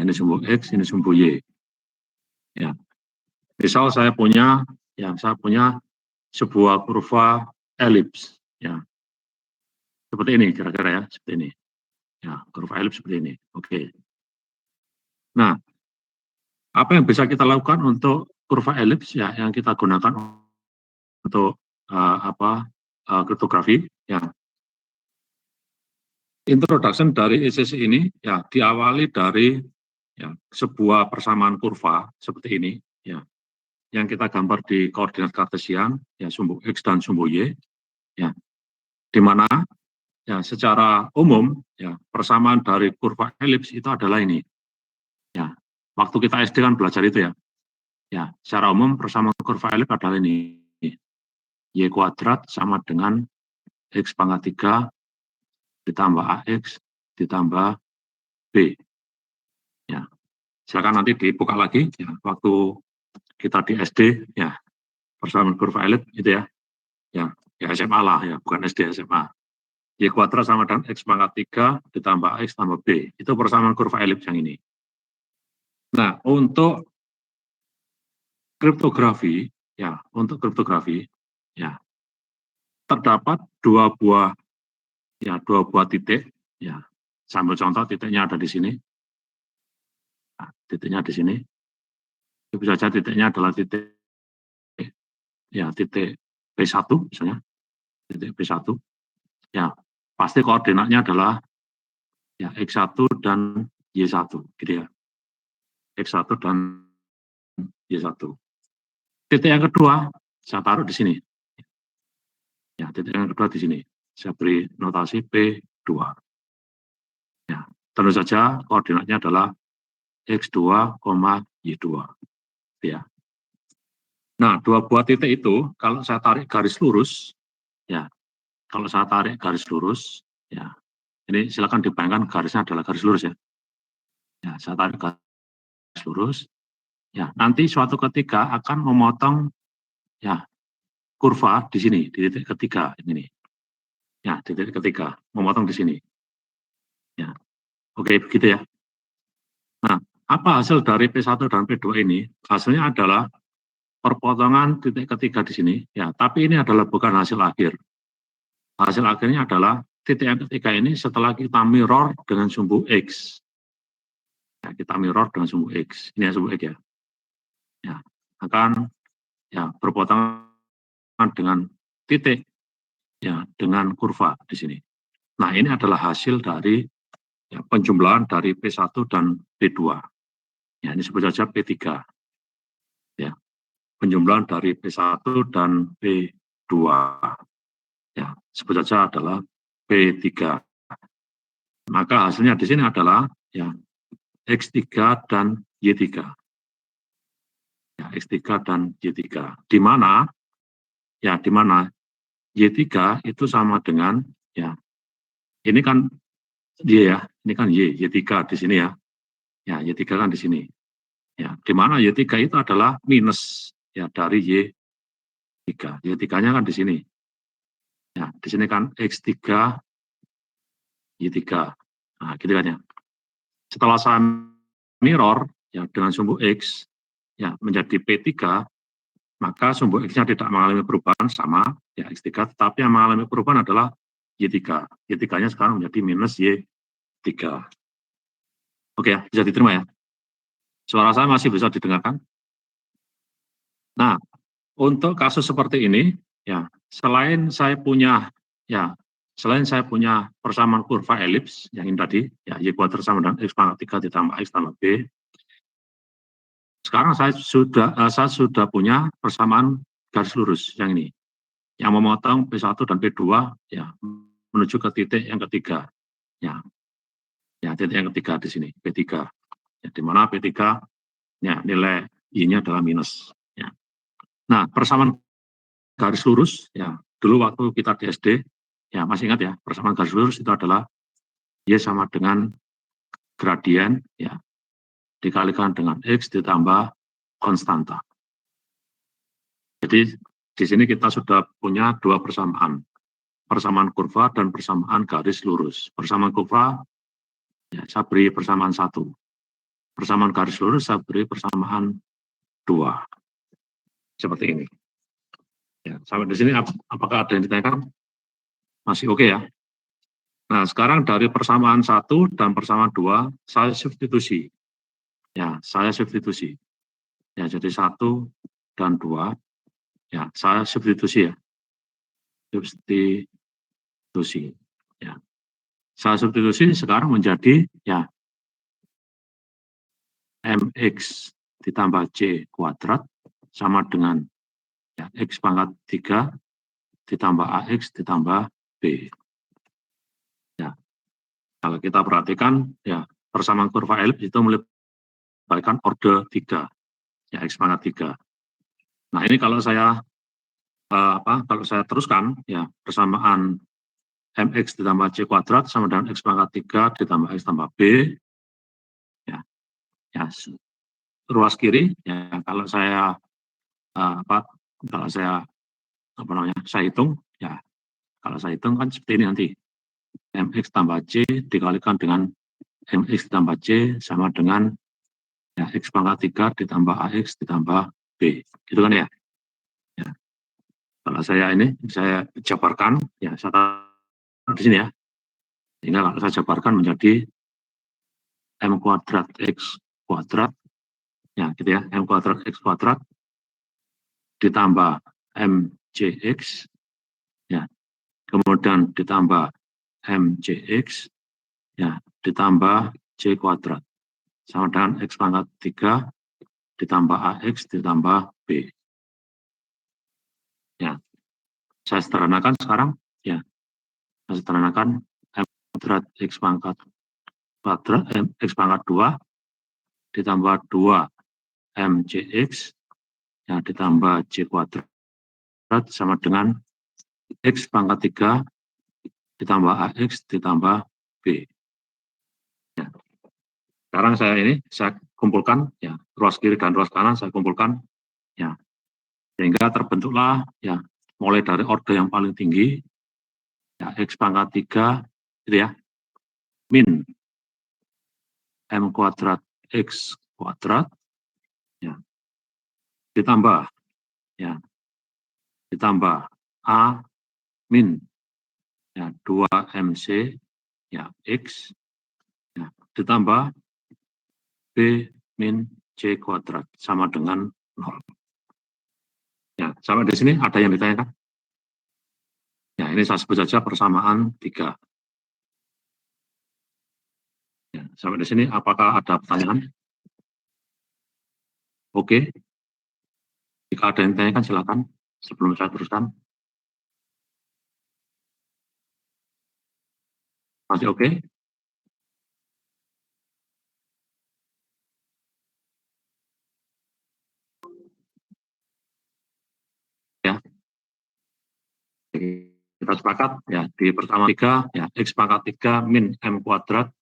ini sumbu X, ini sumbu Y. Ya. Misal saya punya sebuah kurva elips, ya. Seperti ini kira-kira ya, seperti ini. Ya, kurva elips seperti ini. Oke. Nah, apa yang bisa kita lakukan untuk kurva elips ya yang kita gunakan untuk kriptografi ya. Introduction dari ECC ini ya diawali dari ya sebuah persamaan kurva seperti ini ya. Yang kita gambar di koordinat kartesian ya sumbu X dan sumbu Y ya. Di mana ya secara umum ya persamaan dari kurva elips itu adalah ini. Ya. Waktu kita SD kan belajar itu ya. Ya, secara umum persamaan kurva elips adalah ini. Y kuadrat sama dengan X pangkat 3 ditambah AX ditambah B. Ya, silakan nanti dibuka lagi ya, waktu kita di SD ya persamaan kurva elips itu ya. Ya SMA lah ya, bukan SD SMA. Y kuadrat sama dengan X pangkat 3 ditambah X tambah B. Itu persamaan kurva elips yang ini. Nah, untuk kriptografi ya, terdapat dua buah titik ya. Sambil contoh titiknya ada di sini. Nah, titiknya di sini. Bisa saja titiknya adalah titik B1 misalnya. Titik B1. Ya, pasti koordinatnya adalah ya X1 dan Y1 gitu ya. X1 dan Y1. Titik yang kedua saya taruh di sini. Ya, titik yang kedua di sini. Saya beri notasi P2. Ya, tentu saja koordinatnya adalah X2, Y2. Ya. Nah, dua buah titik itu kalau saya tarik garis lurus, ya, ya, ini silakan dibayangkan garisnya adalah garis lurus ya. Ya, saya tarik garis lurus, ya, nanti suatu ketika akan memotong, ya, kurva di sini di titik ketiga ini, ya, di titik ketiga memotong di sini, ya, oke begitu ya. Nah, apa hasil dari P1 dan P2 ini? Hasilnya adalah perpotongan titik ketiga di sini, ya, tapi ini adalah bukan hasil akhir. Hasil akhirnya adalah titik yang ketiga ini setelah kita mirror dengan sumbu X. Ya, kita mirror dengan sumbu X. Ini sumbu X ya. Ya, akan ya berpotongan dengan titik ya dengan kurva di sini. Nah, ini adalah hasil dari ya, penjumlahan dari P1 dan P2. Ya, ini sebut saja P3. Ya. Penjumlahan dari P1 dan P2. Ya, sebut saja adalah P3. Maka hasilnya di sini adalah ya X3 dan Y3. Ya, X3 dan Y3. Di mana Y3 itu sama dengan ya ini kan Y ya, ini kan Y3 di sini ya. Ya, Y3 kan di sini. Ya, di mana Y3 itu adalah minus ya dari Y3. Y3-nya kan di sini. Ya, di sini kan X3 Y3. Nah, gitu kan ya. Setelah saya mirror ya dengan sumbu X ya menjadi P3, maka sumbu X-nya tidak mengalami perubahan sama ya X3, tetapi yang mengalami perubahan adalah Y3. Y3-nya sekarang menjadi minus Y3. Oke ya, bisa diterima ya. Suara saya masih bisa didengarkan? Nah, untuk kasus seperti ini ya, selain saya punya persamaan kurva elips yang ini tadi, ya Y kuadrat sama dengan X pangkat 3 ditambah X tambah B. Sekarang saya sudah punya persamaan garis lurus yang ini, yang memotong P1 dan P2 ya menuju ke titik yang ketiga. Ya, titik yang ketiga di sini, P3. Ya, di mana P3 ya nilai Y-nya adalah minus. Ya. Nah, persamaan garis lurus ya dulu waktu kita di SD ya masih ingat ya, persamaan garis lurus itu adalah Y sama dengan gradien ya dikalikan dengan X ditambah konstanta. Jadi di sini kita sudah punya dua persamaan kurva dan persamaan garis lurus. Persamaan kurva ya saya beri persamaan 1 persamaan garis lurus saya beri persamaan 2. Seperti ini. Ya, sampai di sini apakah ada yang ditanyakan? Masih oke ya? Nah, sekarang dari persamaan 1 dan persamaan 2, saya substitusi. Ya, saya substitusi. Ya, jadi 1 dan 2, ya, saya substitusi ya. Substitusi. Ya. Saya substitusi sekarang menjadi ya mx ditambah c kuadrat sama dengan ya, x pangkat 3 ditambah ax ditambah b. Ya, kalau kita perhatikan ya persamaan kurva elips itu melibatkan orde 3, ya x pangkat 3. Nah ini kalau saya kalau saya teruskan ya persamaan mx ditambah c kuadrat sama dengan x pangkat 3 ditambah x tambah b, ya, ya ruas kiri ya kalau saya saya hitung ya, kalau saya hitung kan seperti ini nanti mx tambah c dikalikan dengan mx ditambah c sama dengan ya, x pangkat 3 ditambah ax ditambah b, gitu kan ya. Ya. Kalau saya ini saya jabarkan ya saya taruh di sini ya, sehingga kalau saya jabarkan menjadi m kuadrat x kuadrat ya gitu ya, m kuadrat x kuadrat ditambah mcx ya, kemudian ditambah mcx ya ditambah c kuadrat sama dengan x pangkat 3 ditambah ax ditambah b. Ya, saya sederhanakan sekarang ya, saya sederhanakan m kuadrat x pangkat 2 ditambah 2 mcx ya ditambah c kuadrat sama dengan x pangkat 3 ditambah ax ditambah b. Ya. Sekarang saya kumpulkan ya ruas kiri dan ruas kanan saya kumpulkan ya, sehingga terbentuklah ya mulai dari orde yang paling tinggi ya x pangkat 3 gitu ya min m kuadrat x kuadrat ya ditambah ya a min ya 2 mc ya x ya ditambah b min c kuadrat sama dengan 0. Ya, sampai di sini ada yang ditanyakan? Ya, ini saya sebut saja persamaan 3. Ya, sampai di sini apakah ada pertanyaan? Oke. Jika ada yang ditanyakan silakan sebelum saya teruskan. Masih oke? Ya. Kita sepakat ya di persamaan 3 ya x pangkat 3 min m kuadrat.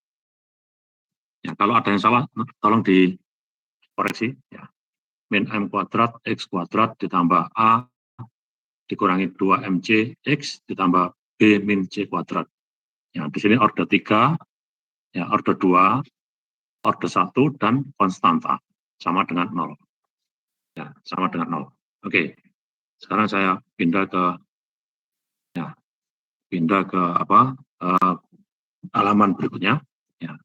Ya, kalau ada yang salah tolong dikoreksi ya. Min m kuadrat x kuadrat ditambah a dikurangi 2 mc x ditambah b min c kuadrat. Ya, di sini orde 3, ya orde 2, orde 1 dan konstanta sama dengan 0. Ya, sama dengan 0. Oke. Sekarang saya pindah ke halaman berikutnya. Ya.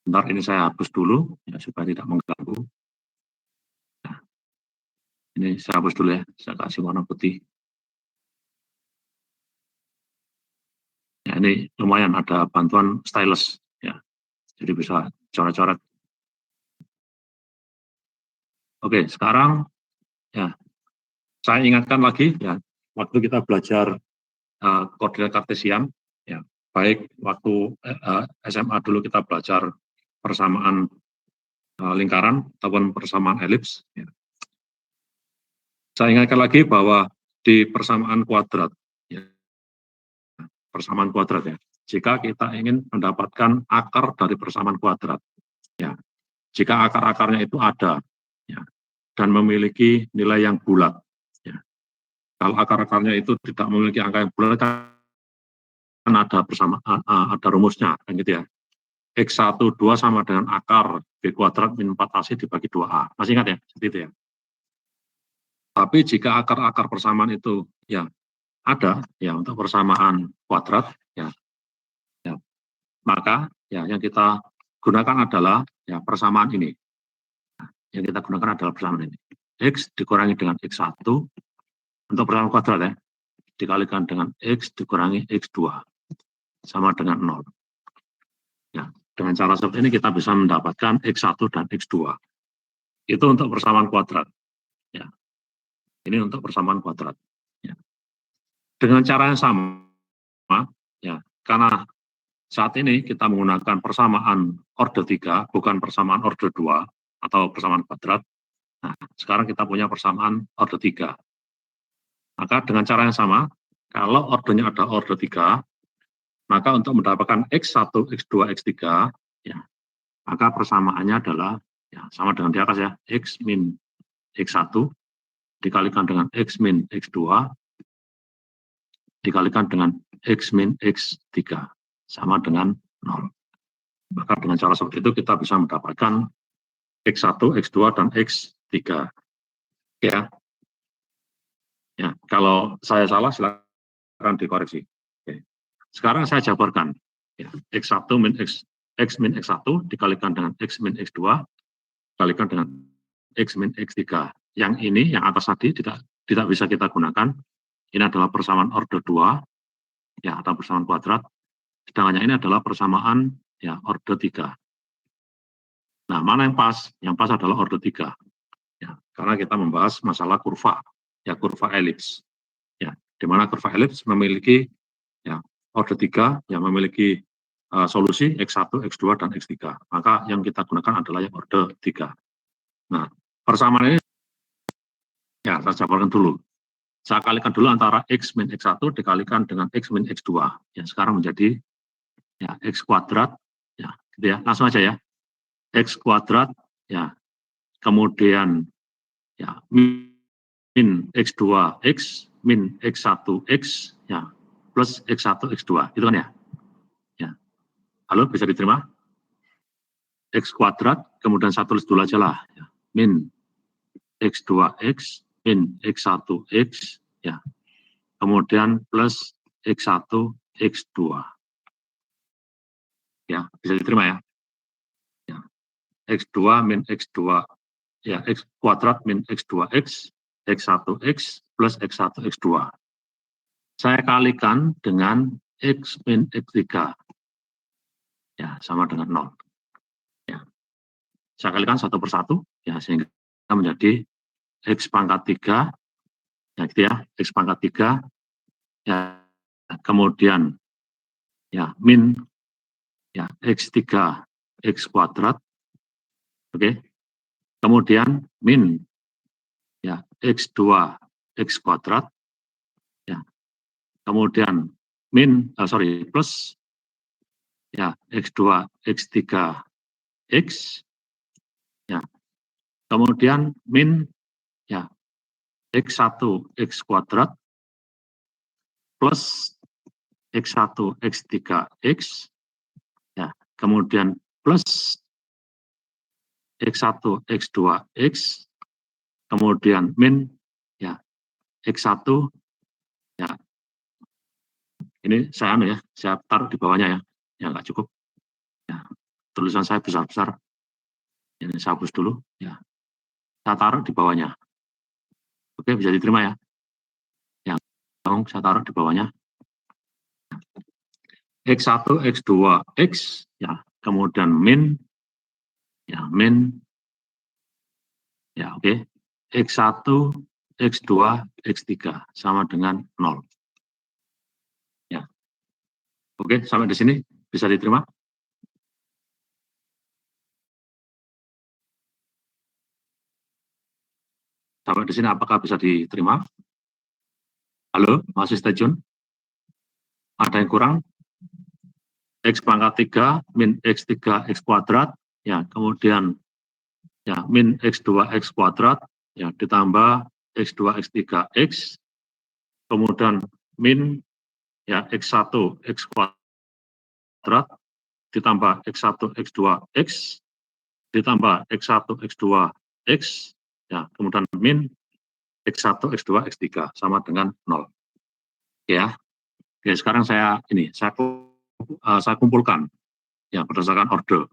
Bentar ini saya hapus dulu ya supaya tidak mengganggu. Nah, ini saya hapus dulu ya, saya kasih warna putih. Ya, ini lumayan ada bantuan stylus ya, jadi bisa coret-coret. Oke, sekarang ya saya ingatkan lagi ya waktu kita belajar koordinat kartesian ya, baik waktu SMA dulu kita belajar persamaan lingkaran ataupun persamaan elips. Ya. Saya ingatkan lagi bahwa di persamaan kuadrat, ya, persamaan kuadrat ya, jika kita ingin mendapatkan akar dari persamaan kuadrat, ya, jika akar-akarnya itu ada, ya, dan memiliki nilai yang bulat, ya. Kalau akar-akarnya itu tidak memiliki angka yang bulat, kan ada persamaan, ada rumusnya, kan gitu ya. X1, 2 sama dengan akar B kuadrat min 4AC dibagi 2A. Masih ingat ya? Seperti itu ya. Tapi jika akar-akar persamaan itu ya ada ya untuk persamaan kuadrat ya, maka ya yang kita gunakan adalah ya persamaan ini. Yang kita gunakan adalah persamaan ini. X dikurangi dengan X1 untuk persamaan kuadrat ya, dikalikan dengan X dikurangi X2 sama dengan 0. Ya, dengan cara seperti ini kita bisa mendapatkan X1 dan X2. Itu untuk persamaan kuadrat. Ya. Ini untuk persamaan kuadrat. Ya. Dengan cara yang sama, ya, karena saat ini kita menggunakan persamaan order 3, bukan persamaan order 2 atau persamaan kuadrat. Nah, sekarang kita punya persamaan order 3. Maka dengan cara yang sama, kalau ordernya ada order 3, maka untuk mendapatkan X1, X2, X3, ya, maka persamaannya adalah ya, sama dengan di atas ya, X min X1 dikalikan dengan X min X2 dikalikan dengan X min X3 sama dengan 0. Maka dengan cara seperti itu kita bisa mendapatkan X1, X2, dan X3. Ya, ya, kalau saya salah silakan dikoreksi. Oke. Sekarang saya jabarkan. Ya, X1 min X min X1 dikalikan dengan X min X2 dikalikan dengan X min X3. Yang ini, yang atas tadi tidak bisa kita gunakan. Ini adalah persamaan order 2, ya, atau persamaan kuadrat. Sedangkan yang ini adalah persamaan ya order 3. Nah, mana yang pas? Yang pas adalah order 3. Ya, karena kita membahas masalah kurva, ya kurva elips. Ya, di mana kurva elips memiliki ya order 3 yang memiliki solusi X1, X2, dan X3. Maka yang kita gunakan adalah yang order 3. Nah, persamaan ini ya saya jabarkan dulu. Saya kalikan dulu antara X min X1 dikalikan dengan X min X2. Ya, sekarang menjadi ya X kuadrat, ya, gitu ya. Langsung aja ya. X kuadrat, ya, kemudian ya min X2X, min X1X, ya, plus X1, X2. Itu kan ya? Ya. Halo, bisa diterima? X kuadrat, kemudian saya tulis dulu aja lah. Ya. Min X2X, min X1X, ya, kemudian plus X1, X2. Ya, bisa diterima ya? Ya. X2 min X2, ya, X kuadrat min X2X, X1X plus X1, X2. Saya kalikan dengan X min X3. Ya, sama dengan 0. Ya. Saya kalikan satu persatu, ya, sehingga menjadi X pangkat 3, ya, gitu ya, X pangkat 3, ya, kemudian, ya, min, ya, X3, X kuadrat, oke, kemudian min, ya, X2, X kuadrat, ya, kemudian min, plus, ya, X2, X3, X, ya, kemudian min, ya, X1, X kuadrat, plus X1, X3, X, ya, kemudian plus X1, X2, X, kemudian min, ya, X1, ya, ini saya taruh di bawahnya ya nggak cukup, ya, tulisan saya besar-besar, ini saya hapus dulu, ya, saya taruh di bawahnya, oke, bisa diterima ya, yang saya taruh di bawahnya, X1, X2, X, ya, kemudian min, ya, min, ya, oke, X1, X2, X3 sama dengan 0. Ya. Oke, sampai di sini bisa diterima? Sampai di sini apakah bisa diterima? Halo, masih stay tune? Ada yang kurang? X pangkat 3 min X3 X kuadrat, ya, kemudian ya min X2 X kuadrat, ya, ditambah X2 X3 X, kemudian min, ya, X1 X kuadrat, ditambah X1, X2, X, ditambah X1, X2, X, ya, kemudian min X1, X2, X3, sama dengan 0. Ya, oke, sekarang saya kumpulkan, ya, berdasarkan order.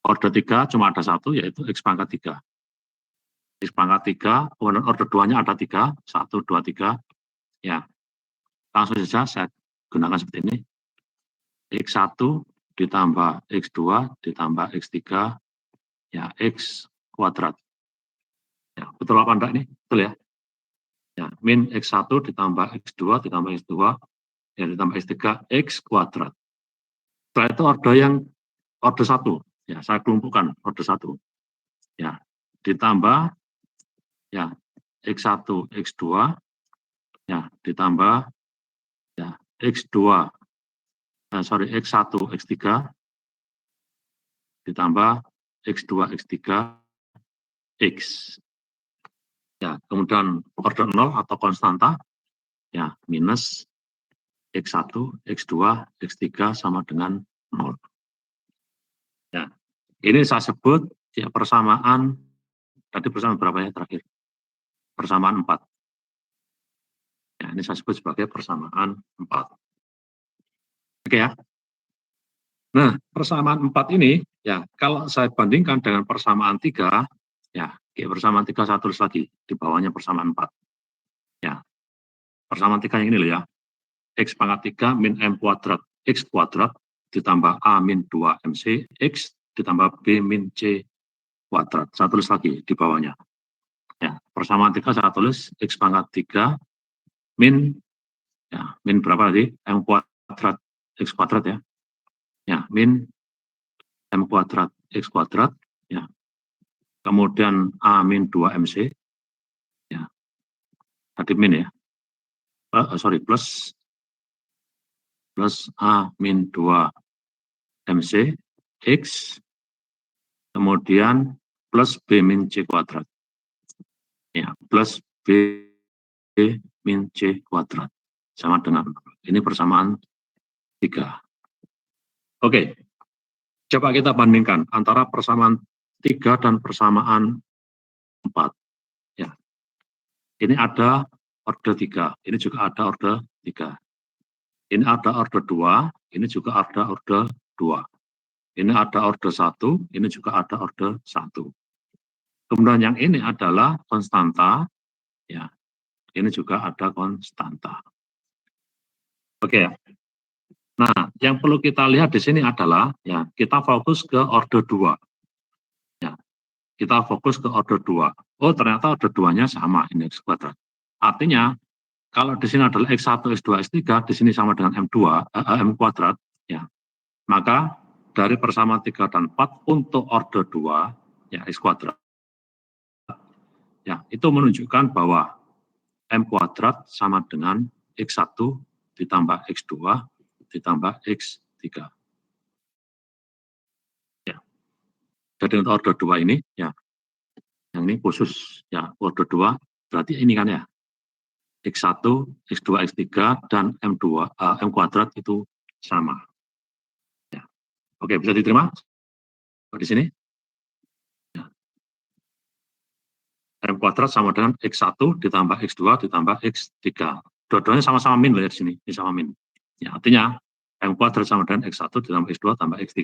Order 3 cuma ada satu, yaitu X pangkat 3. X pangkat 3, kemudian order 2-nya ada 3, 1, 2, 3, ya, langsung saja saya gunakan seperti ini. X1 ditambah X2 ditambah X3, ya, X kuadrat. Ya, betul apa enggak ini? Betul ya? Ya, min X1 ditambah X2 ditambah X2, ya, ditambah X3, X kuadrat. Setelah itu order 1, ya, saya kelompokkan order 1. Ya, ditambah, ya, X1, X2, ya, ditambah, ya, X1, X3, ditambah X2, X3, X. Ya, kemudian order 0 atau konstanta, ya, minus X1, X2, X3 sama dengan 0. Ya, ini saya sebut, ya, persamaan, tadi persamaan berapa ya terakhir? Persamaan 4. Ya, ini saya sebut sebagai persamaan 4. Oke ya. Nah, persamaan 4 ini, ya, kalau saya bandingkan dengan persamaan 3, ya, persamaan 3 saya tulis lagi, di bawahnya persamaan 4. Ya, persamaan 3 yang ini loh ya. X pangkat 3 min M kuadrat, X kuadrat, ditambah A min 2 MC, X ditambah B min C kuadrat. Saya tulis lagi di bawahnya. Ya, persamaan 3 saya tulis X pangkat 3 min, ya, min berapa tadi? M kuadrat, X kuadrat ya. Ya, min M kuadrat, X kuadrat, ya. Kemudian A min 2 MC, ya. Tadi min ya. Plus A min 2 MC, X, kemudian plus B min C kuadrat. Ya, plus B min C kuadrat. Sama dengan, ini persamaan 3. Oke, coba kita bandingkan antara persamaan 3 dan persamaan 4. Ya, ini ada order 3, ini juga ada order 3. Ini ada order 2, ini juga ada order 2. Ini ada order 1, ini juga ada order 1. Kemudian yang ini adalah konstanta, ya. Ini juga ada konstanta. Oke ya. Nah, yang perlu kita lihat di sini adalah, ya, kita fokus ke order 2. Ya, kita fokus ke order 2. Oh, ternyata order 2-nya sama, ini X kuadrat. Artinya, kalau di sini adalah X1, X2, X3, di sini sama dengan M kuadrat, ya. Maka dari persamaan 3 dan 4 untuk order 2, ya, X kuadrat, ya, itu menunjukkan bahwa M kuadrat sama dengan X1 ditambah X2 ditambah X3. Ya. Jadi untuk order 2 ini, ya, yang ini khusus, ya, order 2, berarti ini kan ya, X1, X2, X3, dan M kuadrat itu sama. Ya. Oke, bisa diterima? Di sini. Ya. M kuadrat sama dengan X1 ditambah X2 ditambah X3. Dua-duanya sama-sama min loh ya di sini, ini sama min. Ya, artinya M kuadrat sama dengan X1 ditambah X2 tambah X3.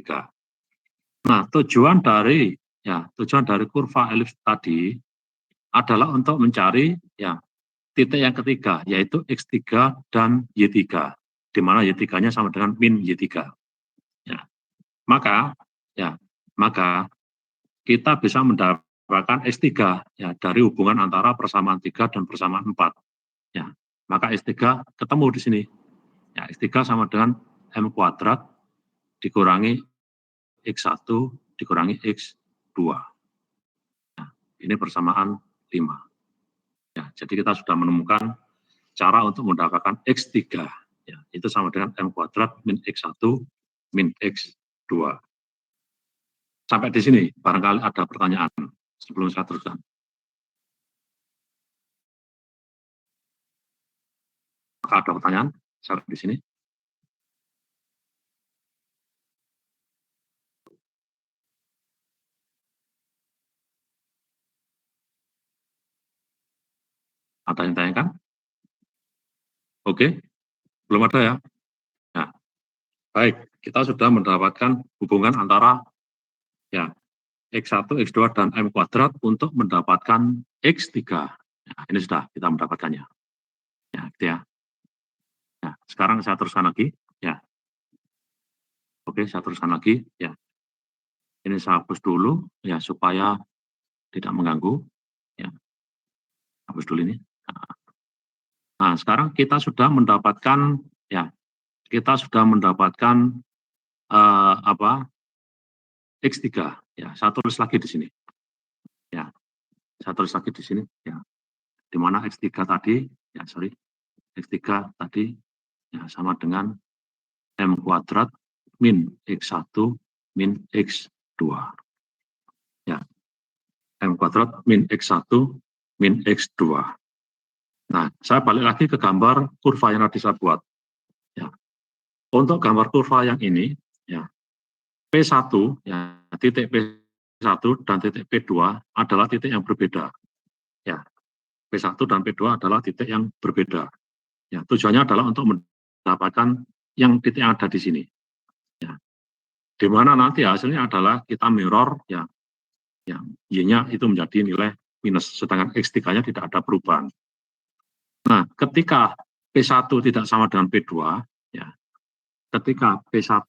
Nah, tujuan dari kurva elips tadi adalah untuk mencari, ya, titik yang ketiga, yaitu X3 dan Y3, di mana Y3-nya sama dengan min Y3. Ya. Maka kita bisa mendapatkan X3, ya, dari hubungan antara persamaan 3 dan persamaan 4. Ya. Maka X3 ketemu di sini. Ya, X3 sama dengan M kuadrat dikurangi X1 dikurangi X2. Nah, ini persamaan 5. Ya, jadi kita sudah menemukan cara untuk mendapatkan X3. Ya, itu sama dengan M kuadrat min X1 min X2. Sampai di sini, barangkali ada pertanyaan sebelum saya teruskan. Apakah ada pertanyaan sampai di sini? Ada yang tanyakan? Oke, belum ada ya? Nah, baik, kita sudah mendapatkan hubungan antara ya X1, X2, dan M kuadrat untuk mendapatkan X3. Nah, ini sudah kita mendapatkannya. Ya, gitu ya. Nah, sekarang saya teruskan lagi. Ya, oke, saya teruskan lagi. Ya, ini saya hapus dulu ya supaya tidak mengganggu. Ya, hapus dulu ini. Nah, sekarang kita sudah mendapatkan ya, kita sudah mendapatkan apa? X3. Ya, saya tulis lagi di sini. Ya, saya tulis lagi di sini. Ya, di mana X3 tadi? Ya, sorry. X3 tadi ya sama dengan M kuadrat min X1 min X2. Ya, M kuadrat min X1 min X2. Nah, saya balik lagi ke gambar kurva yang tadi saya buat. Ya. Untuk gambar kurva yang ini, ya, P1, ya, titik P1 dan titik P2 adalah titik yang berbeda. Ya, P1 dan P2 adalah titik yang berbeda. Ya, tujuannya adalah untuk mendapatkan yang titik yang ada di sini. Ya. Di mana nanti hasilnya adalah kita mirror ya, yang Y-nya itu menjadi nilai minus, sedangkan X3-nya tidak ada perubahan. Nah, ketika P1 tidak sama dengan P2, ya, ketika P1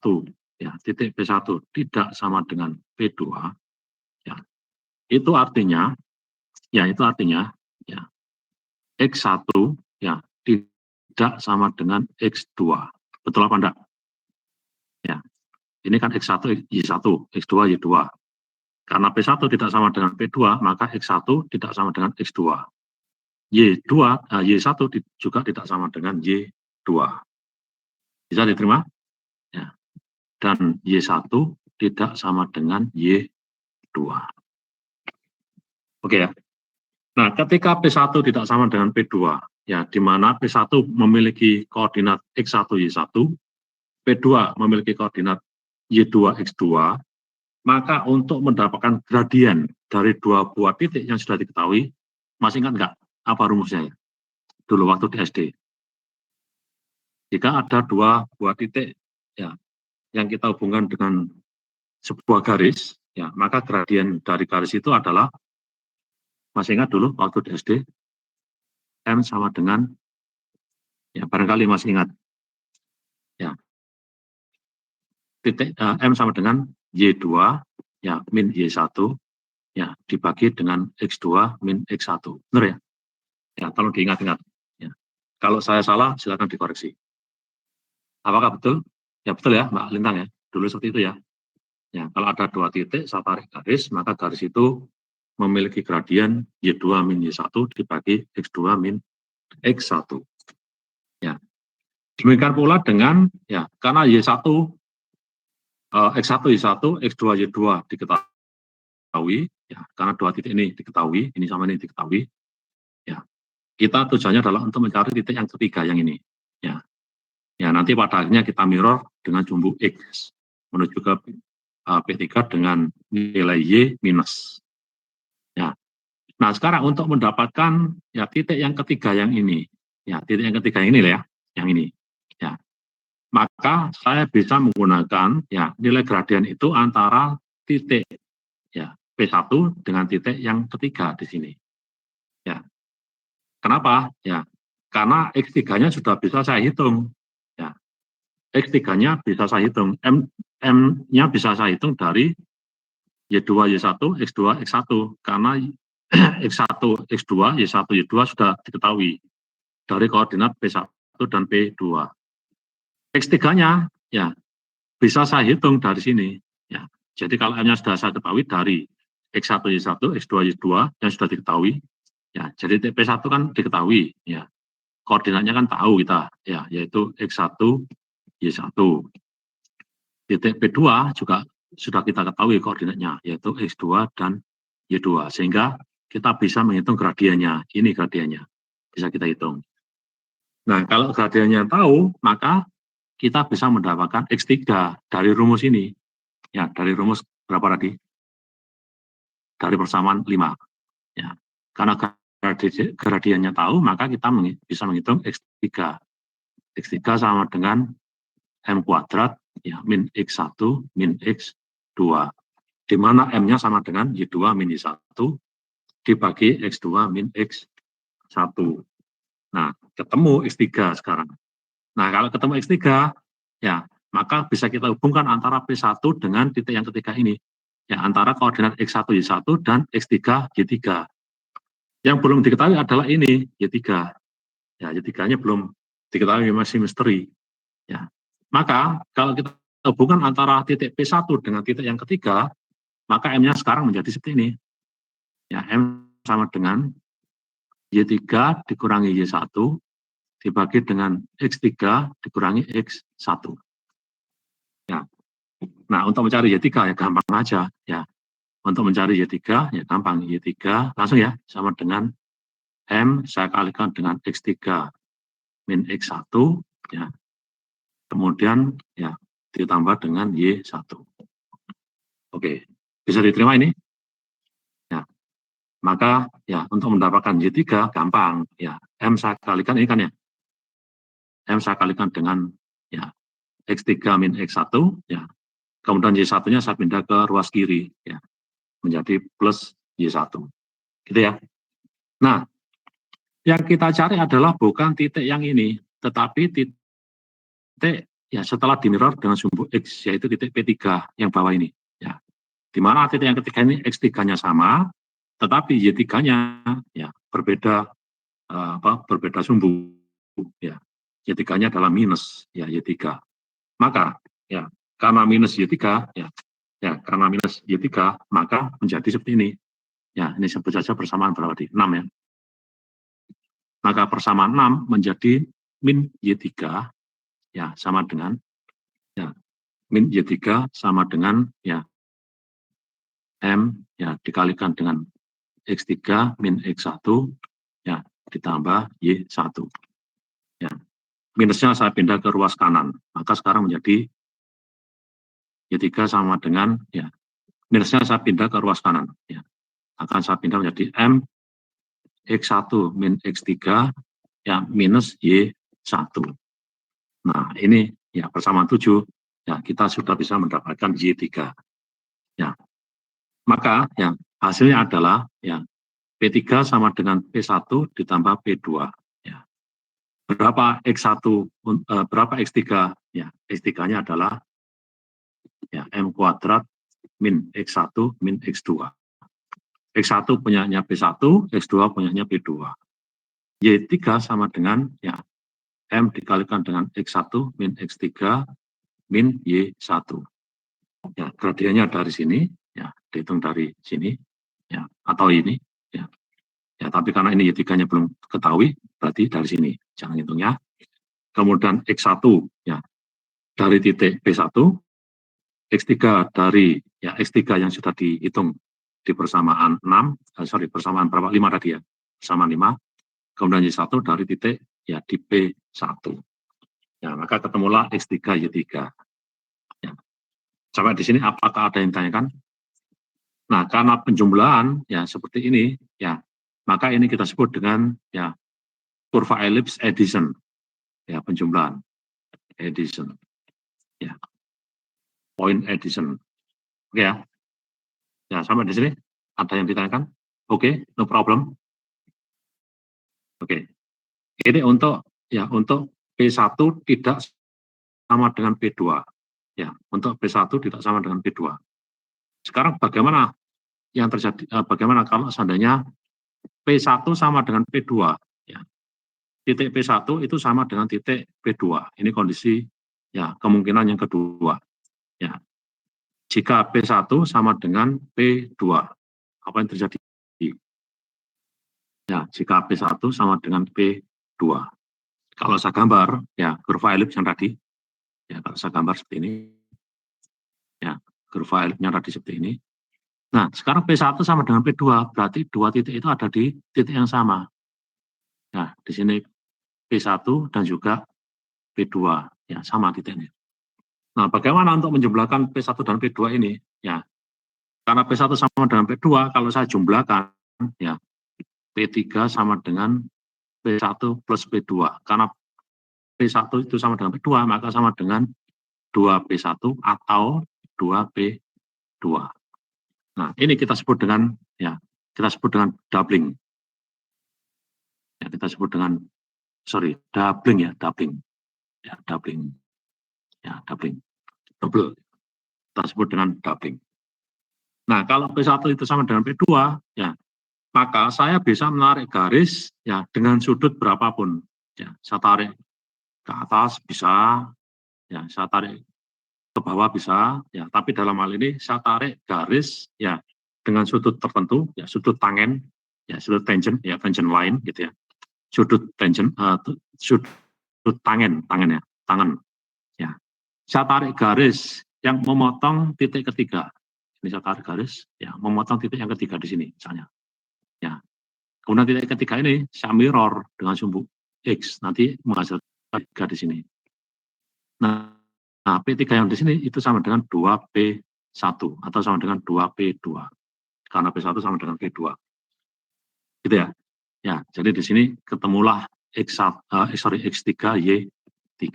ya titik P1 tidak sama dengan P2 ya itu artinya ya X1 ya tidak sama dengan X2. Betul apa enggak? Ya. Ini kan X1 Y1, X2 Y2. Karena P1 tidak sama dengan P2, maka X1 tidak sama dengan X2. Y1 juga tidak sama dengan Y2. Bisa diterima? Ya. Dan Y1 tidak sama dengan Y2. Oke ya. Nah, ketika P1 tidak sama dengan P2, ya, di mana P1 memiliki koordinat X1, Y1, P2 memiliki koordinat Y2, X2, maka untuk mendapatkan gradien dari dua buah titik yang sudah diketahui, masih ingat nggak apa rumusnya ya? Dulu waktu di SD. Jika ada dua buah titik ya, yang kita hubungkan dengan sebuah garis, ya, maka gradien dari garis itu adalah, masih ingat dulu waktu di SD, M sama dengan, ya barangkali masih ingat, ya, titik M sama dengan Y2, ya, min Y1, ya, dibagi dengan X2 min X1. Benar ya? Ya, tolong diingat-ingat. Ya. Kalau saya salah, silakan dikoreksi. Apakah betul? Ya, betul ya, Mbak Lintang ya. Dulu seperti itu ya. Ya, kalau ada dua titik, saya tarik garis, maka garis itu memiliki gradien Y2 min Y1 dibagi X2 min X1. Ya. Demikian pula dengan, ya, karena Y1, X1 Y1, X2 Y2 diketahui, ya, karena dua titik ini diketahui, ini sama ini diketahui, ya, kita tujuannya adalah untuk mencari titik yang ketiga yang ini, ya, ya nanti pada akhirnya kita mirror dengan jumbo X menuju ke P3 dengan nilai Y minus, ya. Nah sekarang untuk mendapatkan ya titik yang ketiga yang ini, ya titik yang ketiga yang ini ya, yang ini, ya, maka saya bisa menggunakan ya nilai gradien itu antara titik ya P1 dengan titik yang ketiga di sini. Ya. Kenapa? Ya. Karena X3-nya sudah bisa saya hitung. Ya. X3-nya bisa saya hitung. M-nya bisa saya hitung dari Y2, Y1, X2, X1. Karena X1, X2, Y1, Y2 sudah diketahui dari koordinat P1 dan P2. X3-nya ya bisa saya hitung dari sini. Ya. Jadi kalau M-nya sudah saya ketahui dari X1, Y1, X2, Y2 yang sudah diketahui, ya, jadi TP1 kan diketahui, ya, koordinatnya kan tahu kita, ya, yaitu X1, Y1. Titik P2 juga sudah kita ketahui koordinatnya, yaitu X2 dan Y2, sehingga kita bisa menghitung gradiennya, ini gradiennya, bisa kita hitung. Nah, kalau gradiennya tahu, maka kita bisa mendapatkan X3 dari rumus ini. Ya, dari rumus berapa tadi? Dari persamaan 5. Ya. Karena gradiennya tahu, maka kita bisa menghitung X3. X3 sama dengan M kuadrat, ya, min X1 min X2. Di mana M-nya sama dengan Y2 min Y1 dibagi X2 min X1. Nah, ketemu X3 sekarang. Nah, kalau ketemu X3, ya, maka bisa kita hubungkan antara P1 dengan titik yang ketiga ini. Ya, antara koordinat X1 Y1 dan X3 Y3. Yang belum diketahui adalah ini, Y3. Ya, Y3-nya belum diketahui, masih misteri. Ya. Maka, kalau kita hubungkan antara titik P1 dengan titik yang ketiga, maka M-nya sekarang menjadi seperti ini. Ya, M sama dengan Y3 dikurangi Y1 dibagi dengan X3 dikurangi X1. Ya. Nah, untuk mencari Y3 ya gampang aja. Ya. Untuk mencari Y3 ya gampang. Y3 langsung ya sama dengan M saya kalikan dengan X3 min X1 ya. Kemudian ya ditambah dengan Y1. Oke, bisa diterima ini? Ya. Maka ya untuk mendapatkan Y3 gampang ya. M saya kalikan ini kan ya. M saya kalikan dengan ya X3 min X1 ya. Kemudian Y1-nya saya pindah ke ruas kiri ya. Menjadi plus Y1. Gitu ya. Nah, yang kita cari adalah bukan titik yang ini, tetapi titik ya setelah di mirror dengan sumbu X, yaitu titik P3 yang bawah ini. Ya. Di mana titik yang ketiga ini X3-nya sama, tetapi Y3-nya ya berbeda berbeda sumbu. Ya. Y3-nya adalah minus ya Y3. Maka ya karena minus Y3 ya karena minus Y3 maka menjadi seperti ini. Ya, ini sebut saja persamaan berapa di 6 ya. Maka persamaan 6 menjadi min Y3 ya sama dengan ya min Y3 sama dengan ya M ya dikalikan dengan X3 min X1 ya ditambah Y1 ya. Minusnya saya pindah ke ruas kanan, maka sekarang menjadi Y3 sama dengan ya minusnya saya pindah ke ruas kanan ya. Akan saya pindah menjadi M X1 min X3 ya minus Y1. Nah, ini ya persamaan 7 ya kita sudah bisa mendapatkan Y3. Ya. Maka ya hasilnya adalah ya P3 sama dengan P1 ditambah P2 ya. Berapa X1 berapa X3 ya X3-nya adalah ya M kuadrat min X1 min X2. X1 punyanya P1, X2 punyanya P2. Y3 sama dengan ya M dikalikan dengan X1 min X3 min Y1. Ya, gradiennya dari sini, ya, dihitung dari sini, ya, atau ini, ya. Ya, tapi karena ini Y3-nya belum ketahui, berarti dari sini, jangan hitungnya. Kemudian X1, ya, dari titik P1, X3 dari, ya, X3 yang sudah dihitung di persamaan 6, persamaan berapa? 5 tadi ya, persamaan 5, kemudian Y1 dari titik, ya, di P1. Ya, maka ketemulah X3, Y3. Ya. Sampai di sini apakah ada yang ditanyakan? Nah, karena penjumlahan ya seperti ini, ya, maka ini kita sebut dengan ya kurva elips addition, ya penjumlahan addition, ya point addition, oke ya, ya sampai di sini ada yang ditanyakan? Oke, no problem. Oke, ini untuk ya untuk P1 tidak sama dengan P2, ya untuk P1 tidak sama dengan P2. Sekarang bagaimana yang terjadi? Bagaimana kalau seandainya P1 sama dengan P2? Ya, titik P1 itu sama dengan titik P2. Ini kondisi ya kemungkinan yang kedua. Ya. Jika P1 sama dengan P2, apa yang terjadi? Ya, jika P1 sama dengan P2. Kalau saya gambar ya kurva elips yang tadi, ya kalau saya gambar seperti ini. Ya, kurva elipsnya tadi seperti ini. Nah, sekarang P1 sama dengan P2, berarti dua titik itu ada di titik yang sama. Nah, di sini P1 dan juga P2, ya sama titiknya. Nah, bagaimana untuk menjumlahkan P1 dan P2 ini? Ya, karena P1 sama dengan P2, kalau saya jumlahkan, ya P3 sama dengan P1 plus P2. Karena P1 itu sama dengan P2, maka sama dengan 2P1 atau 2P2. Nah, ini kita sebut dengan doubling. Ya, kita sebut dengan doubling. Ya, doubling. Double. Kita sebut dengan doubling. Nah, kalau P1 itu sama dengan P2, ya, maka saya bisa menarik garis ya dengan sudut berapapun. Ya, saya tarik ke atas bisa, ya, saya tarik ke bawah bisa, ya, tapi dalam hal ini saya tarik garis ya dengan sudut tertentu, ya, sudut tangen, ya, sudut tangent, ya, tangent line gitu ya. Sudut tangent, sudut tangen ya. Saya tarik garis yang memotong titik ketiga. Ini saya tarik garis, ya, memotong titik yang ketiga di sini, misalnya. Ya. Kemudian titik ketiga ini saya mirror dengan sumbu X, nanti menghasilkan 3 di sini. Nah, P3 yang di sini itu sama dengan 2P1 atau sama dengan 2P2. Karena P1 sama dengan P2. Gitu ya. Ya, jadi di sini ketemulah X3 Y3.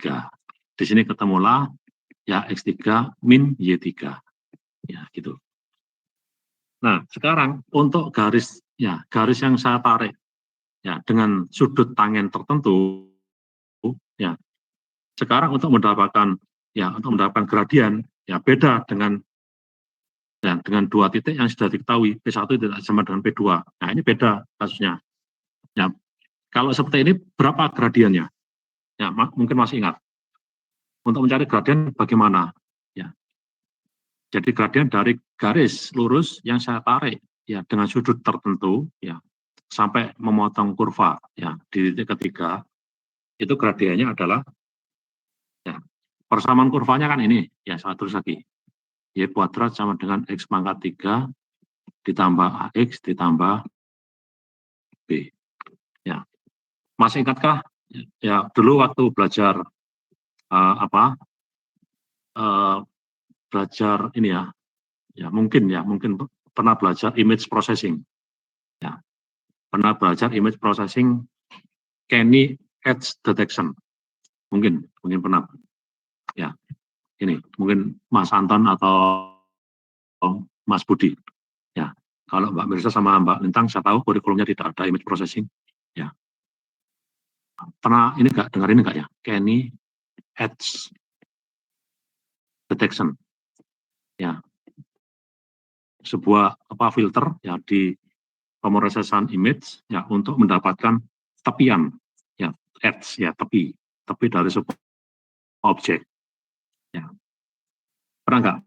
Di sini ketemulah ya X3 min Y3. Ya, gitu. Nah, sekarang untuk garis yang saya tarik ya dengan sudut tangen tertentu ya. Sekarang untuk mendapatkan gradien ya beda dengan dua titik yang sudah diketahui P1 tidak sama dengan P2. Nah, ini beda kasusnya. Ya, kalau seperti ini berapa gradiennya? Ya, mungkin masih ingat. Untuk mencari gradien bagaimana? Ya. Jadi gradien dari garis lurus yang saya tarik ya dengan sudut tertentu ya sampai memotong kurva ya di titik ketiga, itu gradiennya adalah ya persamaan kurvanya kan ini ya, saya tulis lagi. Y kuadrat sama dengan X pangkat 3 ditambah AX ditambah B. Ya. Masih ingatkah? Ya, dulu waktu belajar belajar ini ya mungkin pernah belajar image processing. Ya. Pernah belajar image processing Kenny edge detection. Mungkin pernah. Ya. Ini mungkin Mas Anton atau Mas Budi. Ya. Kalau Mbak Mirza sama Mbak Lintang, saya tahu kurikulumnya tidak ada image processing. Ya. Pernah ini dengerin enggak ya? Kenny edge detection. Ya. Sebuah filter ya di pemrosesan image ya untuk mendapatkan tepian ya, edge ya, tepi dari sebuah objek. Ya. Pernah enggak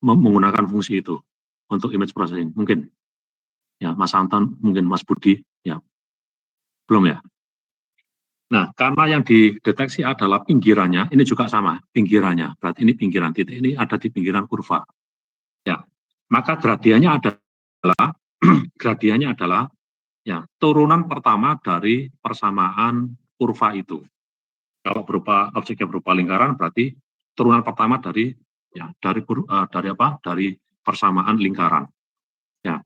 menggunakan fungsi itu untuk image processing? Mungkin. Ya, Mas Anton, mungkin Mas Budi, ya. Belum ya? Nah, karena yang dideteksi adalah pinggirannya, ini juga sama, pinggirannya. Berarti ini pinggiran, titik ini ada di pinggiran kurva. Ya, maka gradiennya adalah ya turunan pertama dari persamaan kurva itu. Kalau berupa objeknya berupa lingkaran, berarti turunan pertama dari persamaan lingkaran. Ya,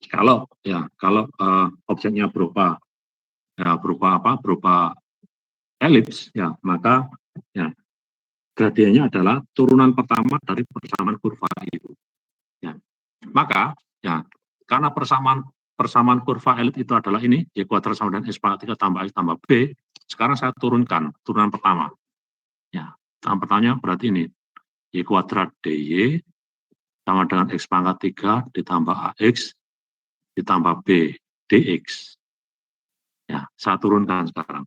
kalau objeknya berupa elips, ya maka ya gradiennya adalah turunan pertama dari persamaan kurva itu. Ya, maka ya karena persamaan kurva elips itu adalah ini y kuadrat sama dengan x pangkat 3 tambah x tambah b. Sekarang saya turunkan turunan pertama. Ya, turunan pertamanya berarti ini y kuadrat dy sama dengan x pangkat 3 ditambah ax ditambah b dx. Ya, saya turunkan sekarang.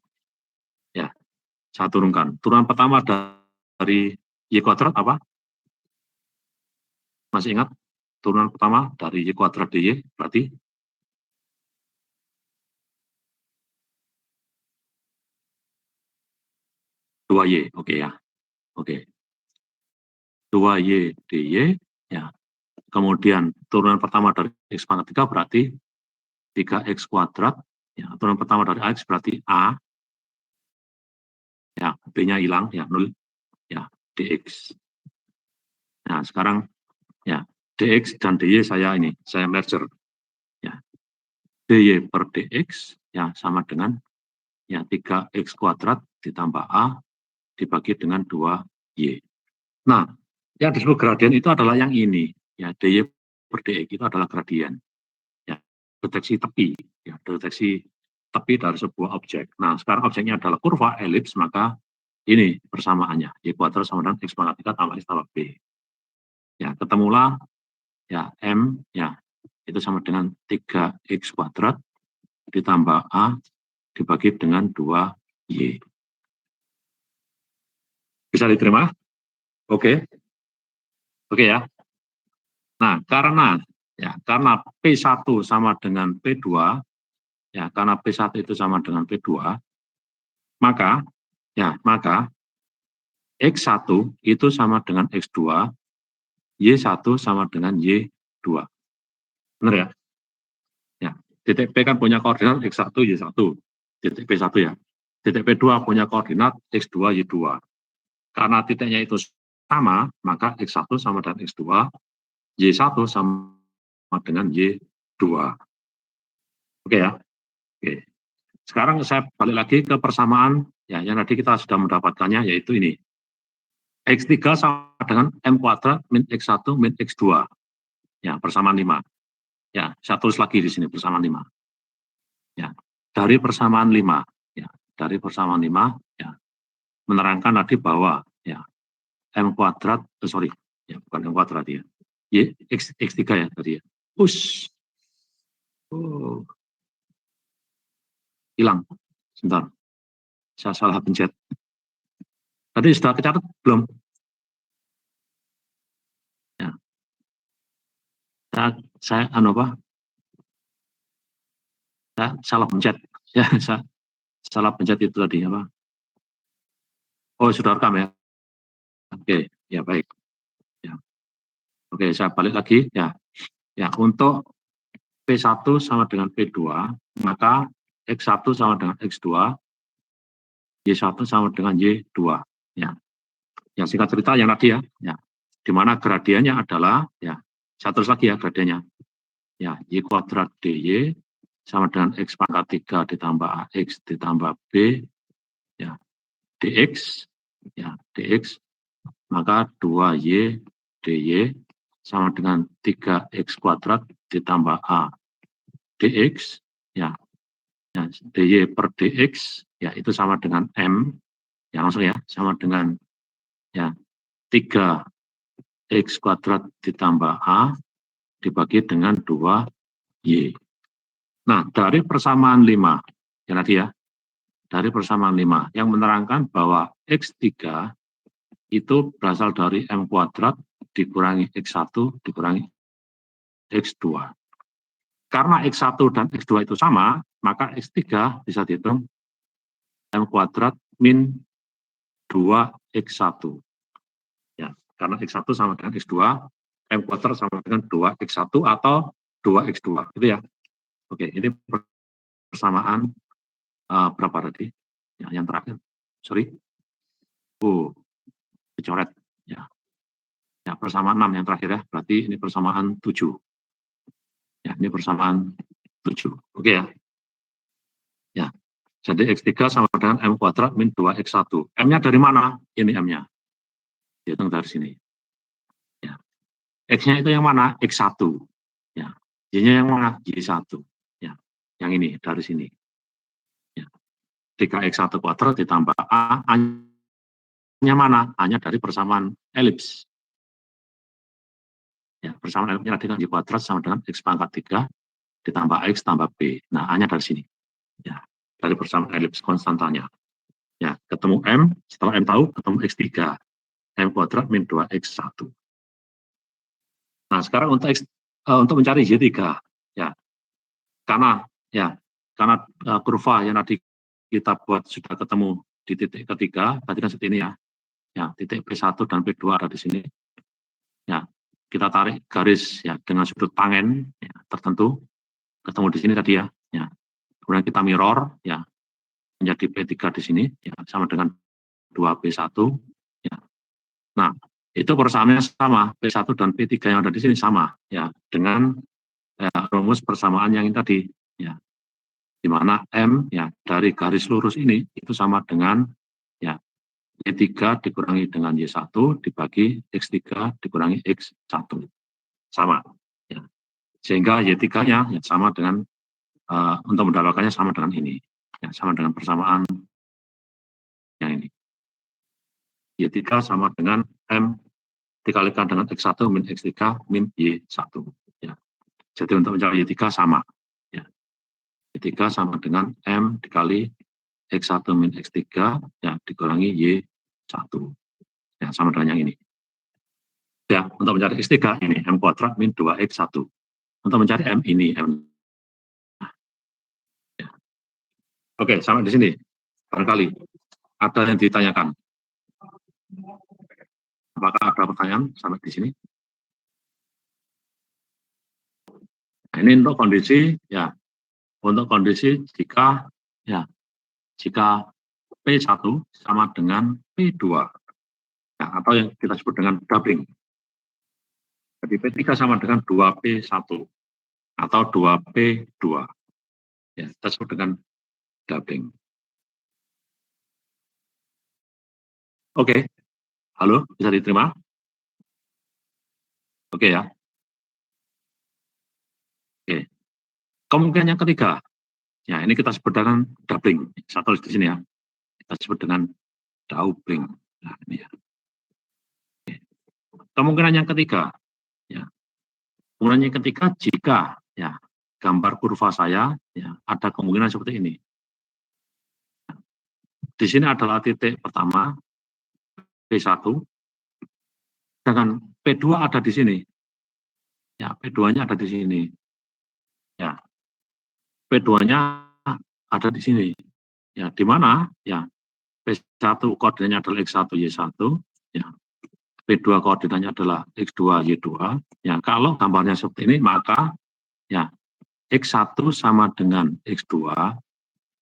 Ya, saya turunkan. Turunan pertama dari y kuadrat apa? Masih ingat? Turunan pertama dari y kuadrat dy berarti dua y, oke ya. Oke. 2y dy ya. Kemudian turunan pertama dari x pangkat 3 berarti 3x kuadrat. Ya, turunan pertama dari ax berarti a. Ya, b-nya hilang ya 0 ya dx. Nah, sekarang ya dx dan dy saya merger. Ya. dy per dx ya sama dengan ya 3x kuadrat ditambah a dibagi dengan 2y. Nah, yang disebut gradien itu adalah yang ini ya, dy per dx itu adalah gradien ya, deteksi tepi ya, deteksi tepi dari sebuah objek. Nah, sekarang objeknya adalah kurva elips, maka ini persamaannya y kuadrat sama dengan x pangkat 3 tambah x tambah b. Ya, ketemulah ya m ya itu sama dengan 3x kuadrat ditambah a dibagi dengan 2y. Bisa diterima? Oke. Oke ya. Nah, karena P1 sama dengan P2 ya, karena P1 itu sama dengan P2, maka X1 itu sama dengan X2, Y1 sama dengan Y2. Benar ya? Ya, titik P kan punya koordinat X1, Y1, titik P1 ya. Titik P2 punya koordinat X2, Y2. Karena titiknya itu sama, maka X1 sama dengan X2, Y1 sama dengan Y2. Oke ya? Oke. Sekarang saya balik lagi ke persamaan ya, yang tadi kita sudah mendapatkannya, yaitu ini. X3 sama dengan M kuadrat min X1 min X2. Ya, persamaan 5. Ya, saya tulis lagi di sini persamaan 5. Ya, dari persamaan 5. Ya, dari persamaan 5 ya, menerangkan tadi bahwa ya M kuadrat, ya bukan M kuadrat ya. X3 ya tadi ya. Push. Oh. Hilang. Sebentar. Saya salah pencet. Tadi sudah kecatat belum? Ya. Saya salah pencet. Ya, saya salah pencet itu tadi apa? Oh, sudah rekam ya. Oke, ya baik. Ya. Oke, saya balik lagi ya. Ya, untuk P1 sama dengan P2, maka X1 sama dengan X2, Y1 sama dengan Y2. Ya. Ya, singkat cerita yang tadi ya. Ya. Di mana gradiennya adalah ya, saya tulis lagi ya gradiennya. Ya, Y kuadrat DY sama dengan X pangkat 3 ditambah AX ditambah B ya, DX ya, DX, maka 2Y DY sama dengan 3X kuadrat ditambah A DX ya, ya DY per DX ya itu sama dengan M ya, langsung ya, sama dengan ya 3X kuadrat ditambah A dibagi dengan 2Y. Nah, dari persamaan 5 ya tadi ya, dari persamaan 5 yang menerangkan bahwa X3 itu berasal dari M kuadrat dikurangi X1 dikurangi X2. Karena X1 dan X2 itu sama, maka X3 bisa dihitung M kuadrat min 2X1. Ya, karena X1 sama dengan X2, M kuadrat sama dengan 2X1 atau 2X2. Gitu ya. Oke, ini persamaan berapa tadi? Ya, yang terakhir. Sorry. Dicoret. Ya. Ya, persamaan 6 yang terakhir ya. Berarti ini persamaan 7. Ya, ini persamaan 7. Oke ya. Ya. Jadi X3 sama dengan M kuadrat min 2X1. M-nya dari mana? Ini M-nya. Dihitung dari sini. Ya. X-nya itu yang mana? X1. Ya. Y-nya yang mana? Y1. Ya. Yang ini dari sini. Ya. 3X1 kuadrat ditambah A. A-nya mana? A-nya dari persamaan elips. Ya, persamaan elipsnya dengan Y kuadrat sama dengan X pangkat 3 ditambah X tambah B. Nah, A-nya dari sini. Ya, dari persamaan elips konstantanya. Ya, ketemu M, setelah M tahu, ketemu X3. M kuadrat min 2X1. Nah, sekarang untuk mencari Y3, ya, karena kurva yang tadi kita buat sudah ketemu di titik ketiga, tadi kan seperti ini ya. Ya, titik P1 dan P2 ada di sini. Ya, kita tarik garis ya dengan sudut tangen ya, tertentu, ketemu di sini tadi ya. Ya. Kemudian kita mirror ya menjadi P3 di sini ya, sama dengan 2P1 ya. Nah, itu persamaannya sama, P1 dan P3 yang ada di sini sama ya dengan rumus persamaan yang tadi ya, di mana M ya dari garis lurus ini itu sama dengan ya Y3 dikurangi dengan Y1 dibagi X3 dikurangi X1. Sama. Ya. Sehingga Y3-nya ya, sama dengan, untuk mendapatkannya sama dengan ini. Ya, sama dengan persamaan yang ini. Y3 sama dengan M dikalikan dengan X1 min X3 min Y1. Ya. Jadi untuk mencari Y3 sama. Ya. Y3 sama dengan M dikali X1 min X3 ya, dikurangi Y1. Ya, sama dengan yang ini. Ya, untuk mencari X3 ini M kuadrat min 2X1. Untuk mencari M ini M. Ya. Oke, sampai di sini. Barangkali ada yang ditanyakan. Apakah ada pertanyaan sampai di sini? Nah, ini untuk kondisi ya, untuk kondisi jika ya, jika P1 sama dengan P2 ya, atau yang kita sebut dengan doubling. Jadi P3 sama dengan 2P1 atau 2P2. Ya, kita sebut dengan doubling. Oke. Halo, bisa diterima? Oke ya. Oke. Kemungkinan yang ketiga, ya ini kita sebut dengan doubling. Saya tulis di sini ya. Kita sebut dengan doubling. Nah, ini ya. Oke. Kemungkinan yang ketiga, ya. Kemungkinan yang ketiga jika ya gambar kurva saya ya ada kemungkinan seperti ini. Di sini adalah titik pertama P1, sedangkan P2 ada di sini. Ya, P2-nya ada di sini. Ya, P2-nya ada di sini. Ya, di mana? Ya, P1 koordinatnya adalah X1, Y1. Ya, P2 koordinatnya adalah X2, Y2. Ya, kalau gambarnya seperti ini, maka ya X1 sama dengan X2,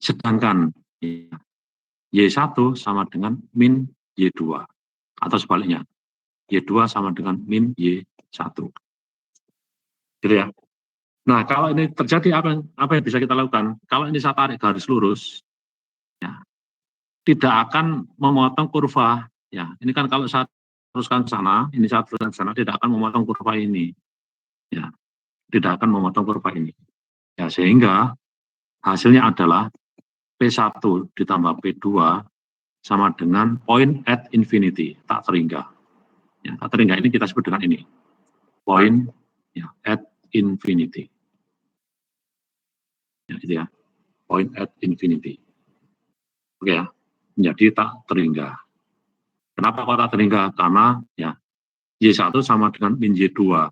sedangkan ya, Y1 sama dengan min Y2. Atau sebaliknya, Y2 sama dengan min Y1. Gitu ya. Nah, kalau ini terjadi apa yang bisa kita lakukan? Kalau ini saya tarik garis lurus, ya, tidak akan memotong kurva. Ya, ini kan kalau saya teruskan ke sana, ini saya teruskan ke sana, tidak akan memotong kurva ini. Ya, tidak akan memotong kurva ini. Ya, sehingga hasilnya adalah P1 ditambah P2 sama dengan point at infinity, tak terhingga. Ya, tak terhingga ini kita sebut dengan ini, point ya, at infinity. Ya, itu ya, point at infinity. Oke ya, menjadi tak terhingga. Kenapa kok tak terhingga? Karena ya Y1 sama dengan min Y2.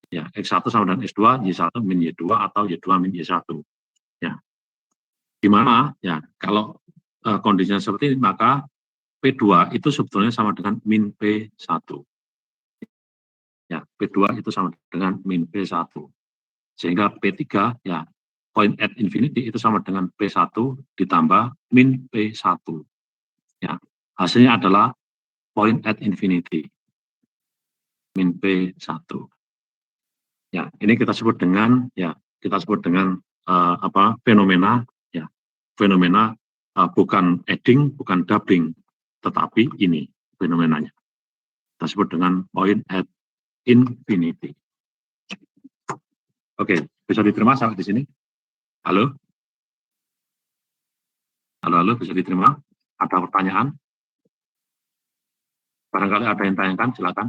Ya, X1 sama dengan X2, Y1 min Y2 atau Y2 min Y1. Ya. Di mana ya kalau kondisinya seperti ini, maka P2 itu sebetulnya sama dengan min P1. Ya, P2 itu sama dengan min P1. Sehingga P3 ya point at infinity itu sama dengan P1 ditambah min P1. Ya, hasilnya adalah point at infinity min P1. Ya, ini kita sebut dengan fenomena ya, fenomena bukan adding, bukan doubling, tetapi ini fenomenanya. Kita sebut dengan point at infinity. Oke, bisa diterima sampai di sini? Halo? Halo, bisa diterima? Ada pertanyaan? Barangkali ada yang tanyakan, silakan.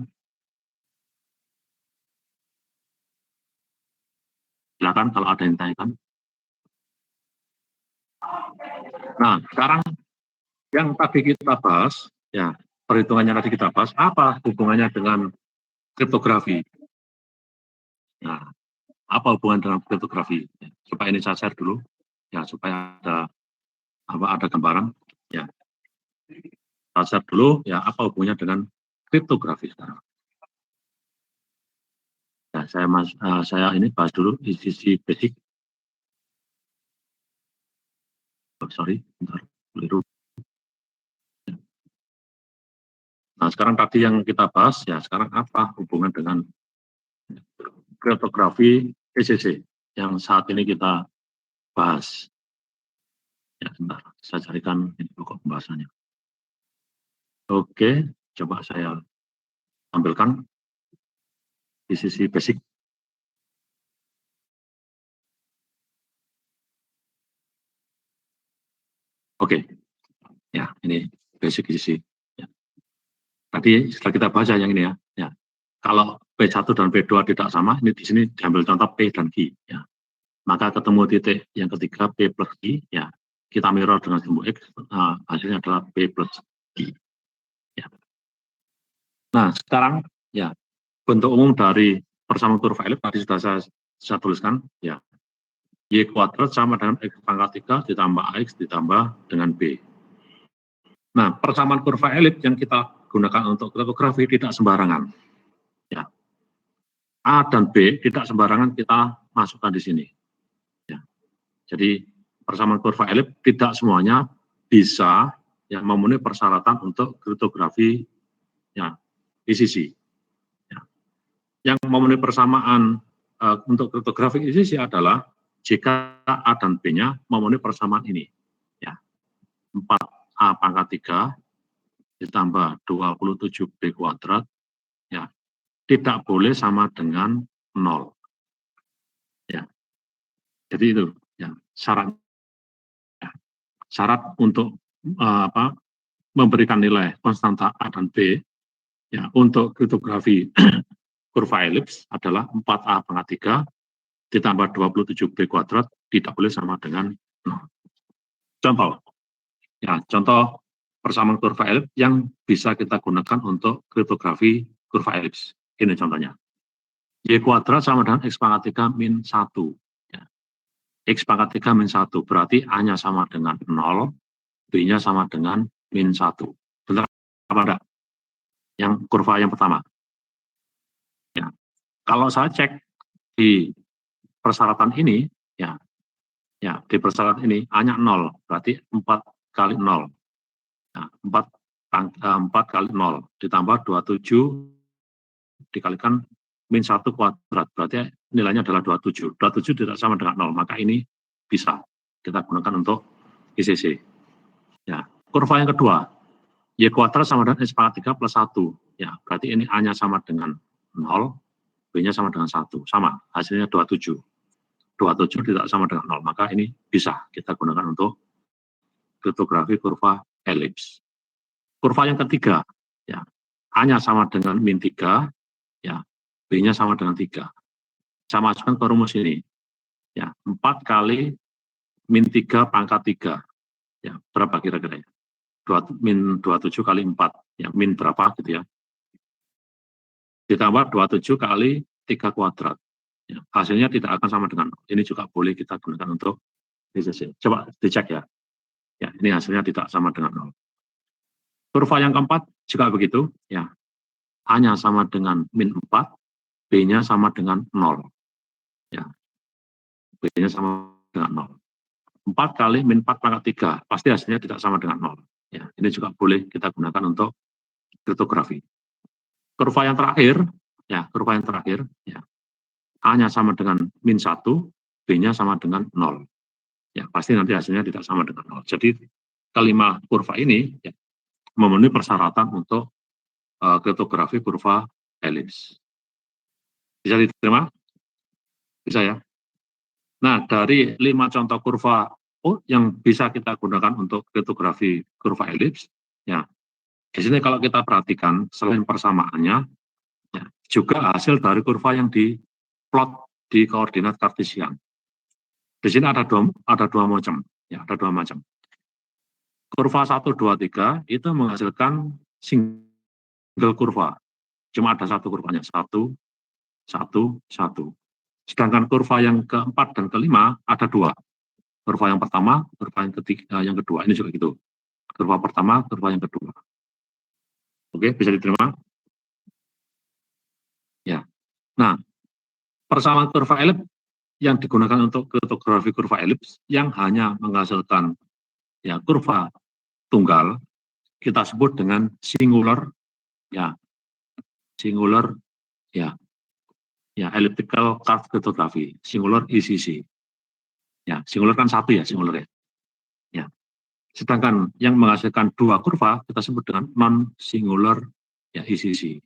Silakan kalau ada yang tanyakan. Nah, sekarang yang tadi kita bahas, ya perhitungannya tadi kita bahas, apa hubungannya dengan kriptografi? Nah, apa hubungan dengan kriptografi? Ya, supaya ini saya share dulu, ya supaya ada gambaran. Ya, saya share dulu, ya apa hubungannya dengan kriptografi sekarang? Ya, saya ini bahas dulu di sisi basic. Oh, sorry, bentar, keliru. Nah, sekarang tadi yang kita bahas, ya sekarang apa hubungan dengan kriptografi ECC yang saat ini kita bahas. Ya, sebentar, saya carikan ini pokok pembahasannya. Oke, coba saya tampilkan di sisi basic. Oke, ya ini basic di sisi. Ya. Tadi setelah kita baca yang ini ya. Kalau P1 dan P2 tidak sama, ini di sini diambil contoh P dan Q. Ya. Maka ketemu titik yang ketiga P plus Q, ya kita mirror dengan simbol X, hasilnya adalah P plus Q. Ya. Nah sekarang ya bentuk umum dari persamaan kurva elip tadi sudah saya tuliskan, ya Y kuadrat sama dengan X pangkat 3 ditambah AX ditambah dengan B. Nah persamaan kurva elip yang kita gunakan untuk kriptografi tidak sembarangan. Ya. A dan B tidak sembarangan kita masukkan di sini. Ya. Jadi persamaan kurva elip tidak semuanya bisa ya memenuhi persyaratan untuk kriptografi ya ICC. Ya. Yang memenuhi persamaan untuk kriptografi ICC adalah jika A dan B-nya memenuhi persamaan ini. Ya. 4A pangkat 3 ditambah 27B kuadrat ya tidak boleh sama dengan 0. Ya. Jadi itu ya syarat untuk memberikan nilai konstanta A dan B ya untuk kriptografi kurva elips adalah 4A pangkat 3 ditambah 27B kuadrat tidak boleh sama dengan 0. Contoh ya, contoh persamaan kurva elips yang bisa kita gunakan untuk kriptografi kurva elips. Ini contohnya. Y kuadrat sama dengan X pangkat 3 min 1. Ya. X pangkat 3 min 1 berarti A-nya sama dengan 0, B-nya sama dengan min 1. Benar apa enggak? Yang kurva yang pertama. Ya. Kalau saya cek di persyaratan ini, ya di persyaratan ini A-nya 0, berarti 4 kali 0. Nah, 4 kali 0 ditambah 27 dikalikan min 1 kuadrat, berarti nilainya adalah 27. 27 tidak sama dengan 0, maka ini bisa kita gunakan untuk ICC. Ya, kurva yang kedua, Y kuadrat sama dengan X pangkat 3 plus 1. Ya, berarti ini A-nya sama dengan 0, B-nya sama dengan 1. Sama, hasilnya 27. 27 tidak sama dengan 0, maka ini bisa kita gunakan untuk kriptografi kurva elips. Kurva yang ketiga, ya, A-nya sama dengan min 3, ya, B-nya sama dengan 3. Saya masukkan ke rumus ini. Ya, 4 kali min 3 pangkat 3. Ya, berapa kira-kira ya? Min 27 kali 4, ya, min berapa gitu ya. Ditambah 27 kali 3 kuadrat. Ya, hasilnya tidak akan sama dengan 0. Ini juga boleh kita gunakan untuk ICC. Coba dicek ya. Ya, ini hasilnya tidak sama dengan 0. Kurva yang keempat juga begitu. Ya, A-nya sama dengan min 4, B-nya sama dengan 0. Ya, B-nya sama dengan 0. 4 kali min 4 pangkat 3, pasti hasilnya tidak sama dengan 0. Ya, ini juga boleh kita gunakan untuk kriptografi. Kurva yang terakhir, ya, A-nya sama dengan min 1, B-nya sama dengan 0. Ya, pasti nanti hasilnya tidak sama dengan 0. Jadi, kelima kurva ini ya, memenuhi persyaratan untuk kriptografi kurva elips. Bisa diterima? Bisa ya? Nah, dari 5 contoh kurva yang bisa kita gunakan untuk kriptografi kurva elips, ya, di sini kalau kita perhatikan selain persamaannya, ya, juga hasil dari kurva yang diplot di koordinat kartesian. Di sini ada dua macam, ya, ada 2 macam. Kurva 1, 2, 3 itu menghasilkan single kurva. Cuma ada 1 kurvanya, 1, 1, 1. Sedangkan kurva yang keempat dan kelima ada 2. Kurva yang pertama, kurva yang ketiga, yang kedua. Ini juga gitu. Kurva pertama, kurva yang kedua. Oke, bisa diterima? Ya. Nah, persamaan kurva elips yang digunakan untuk kriptografi kurva elips yang hanya menghasilkan ya kurva tunggal kita sebut dengan singular ya elliptical curve cryptography, singular ICC. Ya, singular kan satu ya, singular ya. Ya. Sedangkan yang menghasilkan dua kurva kita sebut dengan non-singular ya ICC.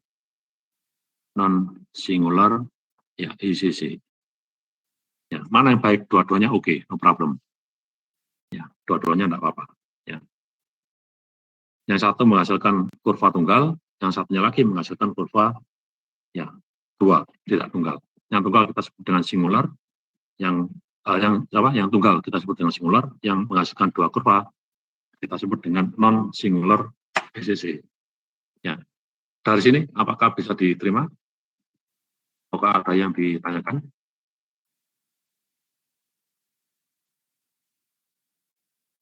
Non-singular ya ICC. Ya, mana yang baik? Dua-duanya oke, no problem. Ya, dua-duanya enggak apa-apa. Ya. Yang satu menghasilkan kurva tunggal, yang satunya lagi menghasilkan kurva ya dua, tidak tunggal. Yang tunggal kita sebut dengan singular, yang tunggal kita sebut dengan singular, yang menghasilkan dua kurva kita sebut dengan non-singular ICC. Ya. Dari sini apakah bisa diterima? Apakah ada yang ditanyakan?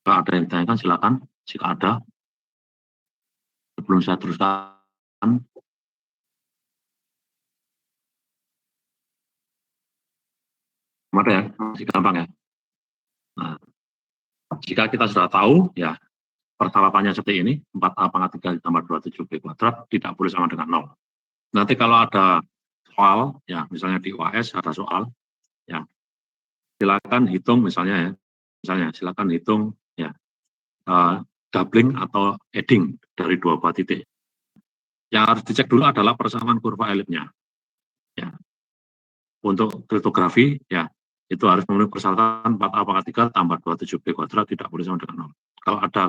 Kalau ada yang ditanyakan silakan. Jika ada, sebelum saya teruskan. Ada ya, masih gampang ya. Nah, jika kita sudah tahu ya pertalapannya seperti ini, 4A pangkat 3 ditambah 27B kuadrat tidak boleh sama dengan 0. Nanti kalau ada soal, ya misalnya di UAS ada soal, ya silakan hitung misalnya silakan hitung ya doubling atau adding dari dua buah titik. Yang harus dicek dulu adalah persamaan kurva elipsnya. Ya. Untuk kriptografi, ya itu harus memenuhi persyaratan 4A pangkat 3 tambah 27B kuadrat tidak boleh sama dengan 0.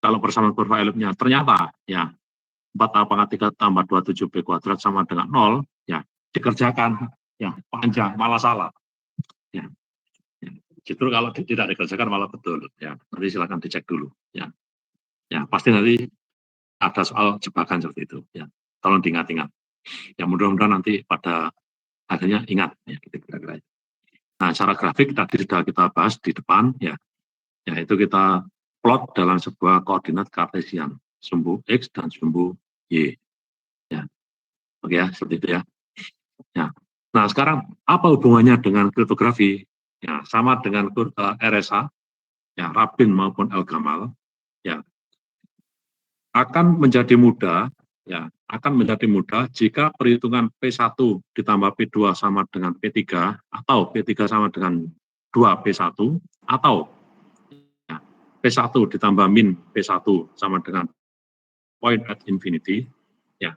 Kalau persamaan kurva elipsnya ternyata ya 4A pangkat 3 tambah 27B kuadrat sama dengan 0, ya dikerjakan, ya panjang, malah salah. Ya. Ya. Justru kalau tidak dikerjakan malah betul. Ya, nanti silakan dicek dulu. Ya, ya pasti nanti ada soal jebakan seperti itu. Ya, tolong diingat-ingat. Ya mudah-mudahan nanti pada akhirnya ingat. Ya, kira-kira. Nah, secara grafik tadi sudah kita bahas di depan. Ya, yaitu kita plot dalam sebuah koordinat kartesian, sumbu X dan sumbu Y. Ya, oke ya, seperti itu ya. Ya. Nah, sekarang apa hubungannya dengan kriptografi? Ya, sama dengan RSA, ya, Rabin maupun El-Gamal, ya, akan menjadi mudah, ya, akan menjadi mudah jika perhitungan P1 ditambah P2 sama dengan P3, atau P3 sama dengan 2P1, atau ya, P1 ditambah min P1 sama dengan point at infinity, ya,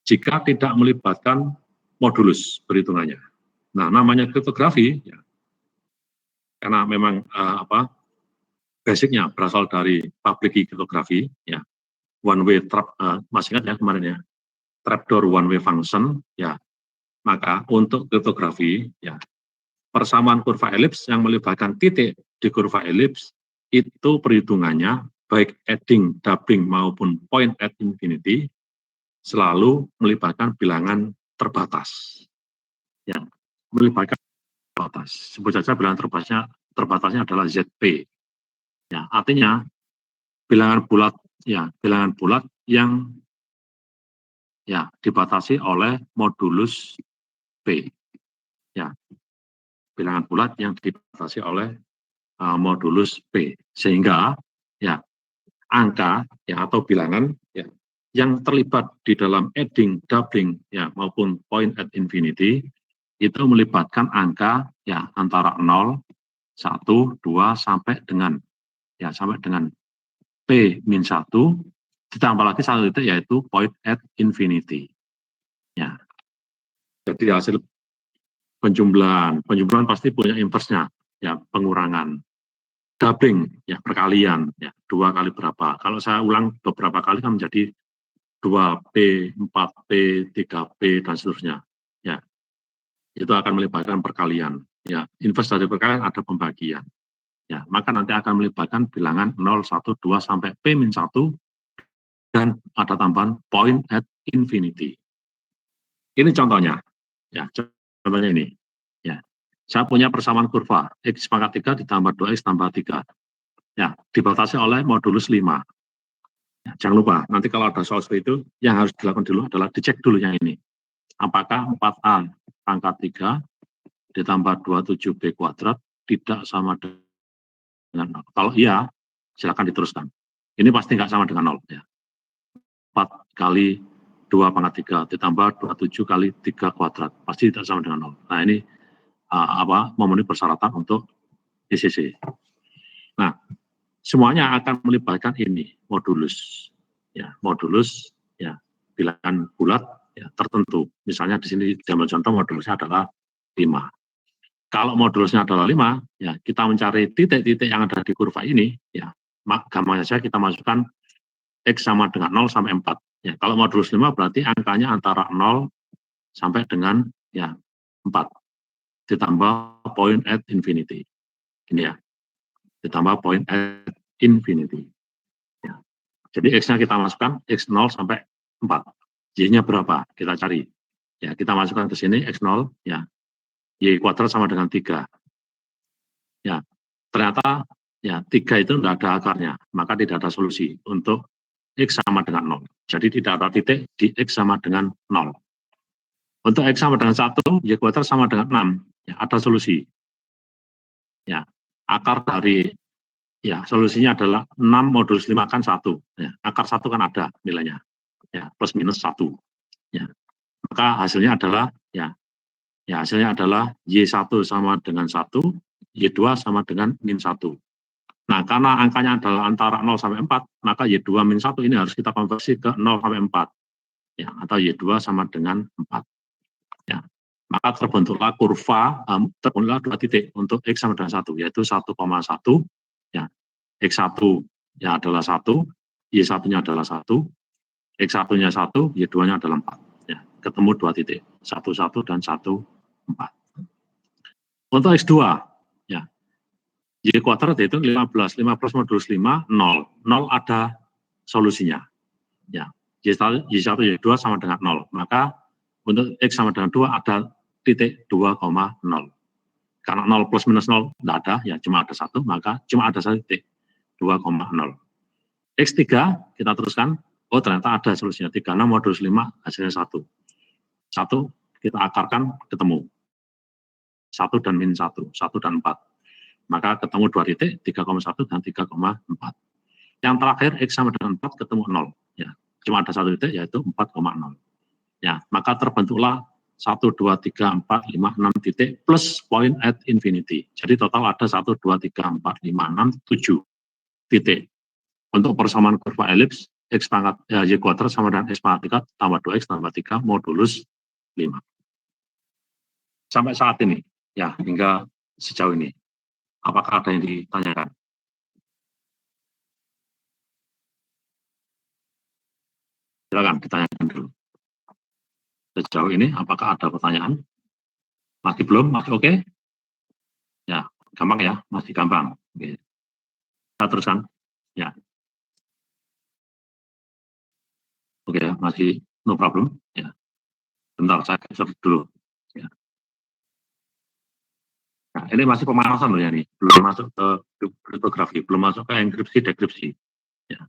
jika tidak melibatkan modulus perhitungannya. Nah, namanya kriptografi, ya, karena memang basicnya berasal dari public key kriptografi, ya, one way trap, masih ingat ya kemarin ya, trapdoor one way function, ya, maka untuk kriptografi, ya, persamaan kurva elips yang melibatkan titik di kurva elips itu perhitungannya baik adding, doubling maupun point at infinity selalu melibatkan bilangan terbatas, ya, melibatkan terbatas. Sebut saja bilangan terbatasnya adalah ZP. Ya, artinya bilangan bulat yang ya dibatasi oleh modulus P. Ya, bilangan bulat yang dibatasi oleh modulus P, sehingga ya angka ya atau bilangan ya yang terlibat di dalam adding, doubling ya maupun point at infinity itu melibatkan angka ya antara 0, 1, 2 sampai dengan P min 1 ditambah lagi satu titik yaitu point at infinity. Ya. Jadi hasil penjumlahan pasti punya inverse-nya, ya pengurangan. Doubling, ya perkalian, ya 2 kali berapa. Kalau saya ulang beberapa kali kan menjadi 2P, 4P, 3P dan seterusnya. Ya, itu akan melibatkan perkalian. Ya, inverse dari perkalian ada pembagian. Ya, maka nanti akan melibatkan bilangan 0, 1, 2 sampai P min 1 dan ada tambahan point at infinity. Ini contohnya. Ya, contohnya ini. Ya. Saya punya persamaan kurva X pangkat 3 ditambah 2X tambah 3. Ya, dibatasi oleh modulus 5. Ya, jangan lupa, nanti kalau ada soal seperti itu, yang harus dilakukan dulu adalah dicek dulu yang ini. Apakah 4A pangkat 3 ditambah 27B kuadrat tidak sama dengan 0? Kalau iya, silakan diteruskan. Ini pasti nggak sama dengan 0. Ya. 4 kali 2 pangkat 3 ditambah 27 kali 3 kuadrat. Pasti tidak sama dengan 0. Nah ini memenuhi persyaratan untuk ICC. Nah, semuanya akan melibatkan ini, modulus. Ya, modulus, ya, bilangan bulat ya, tertentu. Misalnya di sini diambil contoh modulusnya adalah 5. Kalau modulusnya adalah 5, ya, kita mencari titik-titik yang ada di kurva ini, ya, gampang saja kita masukkan X sama dengan 0 sampai 4. Ya, kalau modulus 5 berarti angkanya antara 0 sampai dengan ya 4. Ditambah point at infinity. Ini ya. Ditambah point at infinity. Ya. Jadi X-nya kita masukkan X0 sampai 4. Y-nya berapa? Kita cari. Ya, kita masukkan ke sini X0 ya. Y kuadrat sama dengan 3. Ya. Ternyata ya 3 itu tidak ada akarnya, maka tidak ada solusi untuk X sama dengan 0. Jadi tidak ada titik di X sama dengan 0. Untuk X sama dengan 1, Y kuadrat sama dengan 6. Ya, ada solusi. Ya, akar dari, ya, solusinya adalah 6 modulus 5 kan 1. Ya, akar 1 kan ada nilainya. Ya, plus minus 1. Ya, maka hasilnya adalah, ya hasilnya adalah Y1 sama dengan 1, Y2 sama dengan min 1. Nah, karena angkanya adalah antara 0 sampai 4, maka Y2 min 1 ini harus kita konversi ke 0 sampai 4. Ya, atau Y2 sama dengan 4. Ya, maka terbentuklah kurva, terbentuklah 2 titik untuk X sama dengan 1, yaitu 1,1, ya, X1 ya adalah 1, Y1-nya adalah 1, X1-nya 1, Y2-nya adalah 4. Ya, ketemu 2 titik, 1, 1 dan 1, 4. Untuk X2, ya, Y kuadrat yaitu 15 modulus 5, 0. 0 ada solusinya. Ya, Y1, Y2 sama dengan 0. Maka untuk X sama dengan 2 ada titik 2,0. Karena 0 plus minus 0 tidak ada, ya cuma ada 1, maka cuma ada 1 titik 2,0. X3 kita teruskan, oh ternyata ada solusinya. 36 modulus 5 hasilnya 1. 1 kita akarkan ketemu. 1 dan min 1, 1 dan 4. Maka ketemu 2 titik, 3,1 dan 3,4. Yang terakhir, X sama dengan 4 ketemu 0. Ya, cuma ada 1 titik, yaitu 4,0. Ya, maka terbentuklah 1, 2, 3, 4, 5, 6 titik plus point at infinity. Jadi total ada 1, 2, 3, 4, 5, 6, 7 titik. Untuk persamaan kurva elips, X pangkat Y kuadrat sama dengan X pangkat 3 tambah 2X tambah 3 modulus 5. Sampai saat ini, ya hingga sejauh ini. Apakah ada yang ditanyakan? Silakan ditanyakan dulu. Sejauh ini, apakah ada pertanyaan? Masih belum? Masih oke? Ya, gampang ya? Masih gampang. Oke. Kita teruskan. Ya. Oke, masih no problem. Ya. Bentar, saya capture dulu. Ya. Nah, ini masih pemanasan loh ya nih. Belum masuk ke kriptografi, belum masuk ke enkripsi, dekripsi. Ya.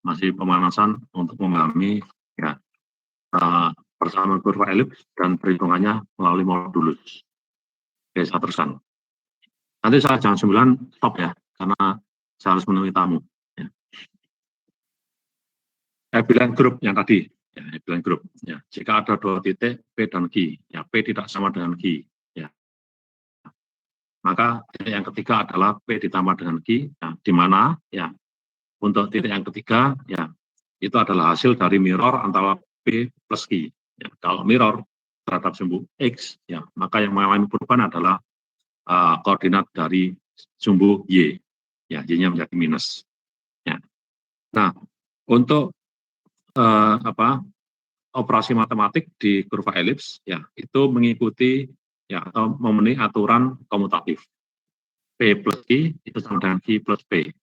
Masih pemanasan untuk memahami ya, persamaan kurva elips dan perhitungannya melalui modulus. Oke, saya teruskan. Nanti saya jam 9 stop ya, karena saya harus menemui tamu. Ya. Bilang grup yang tadi, ya, bilang grup. Ya. Jika ada 2 titik P dan Q, ya P tidak sama dengan Q. Ya. Maka titik yang ketiga adalah P ditambah dengan Q, ya, di mana ya untuk titik yang ketiga ya itu adalah hasil dari mirror antara P plus Q. Ya, kalau mirror terhadap sumbu X, ya maka yang mengalami perubahan adalah koordinat dari sumbu Y. Ya, Y-nya menjadi minus. Ya. Nah, untuk operasi matematik di kurva elips, ya itu mengikuti ya atau memenuhi aturan komutatif. P plus Q itu sama dengan Q plus P.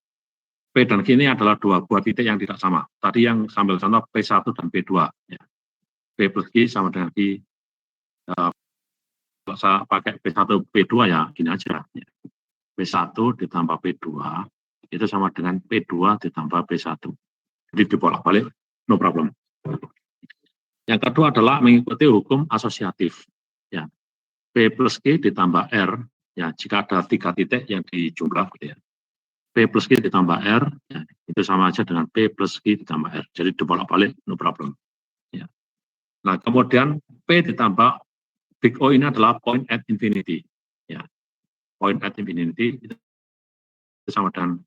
P dan Q ini adalah 2 buah titik yang tidak sama. Tadi yang sambil contoh P1 dan P2. Ya. P plus Q sama dengan Q. Kalau saya pakai P1, P2 ya gini aja. Ya. P1 ditambah P2 itu sama dengan P2 ditambah P1. Jadi dibolak-balik, no problem. Yang kedua adalah mengikuti hukum asosiatif. Ya. P plus Q ditambah R, ya jika ada 3 titik yang dijumlah, gitu ya. P plus Q ditambah R, ya, itu sama aja dengan P plus Q ditambah R. Jadi dibolak-balik, no problem. Ya. Nah, kemudian P ditambah big O ini adalah point at infinity. Ya. point at infinity itu sama dengan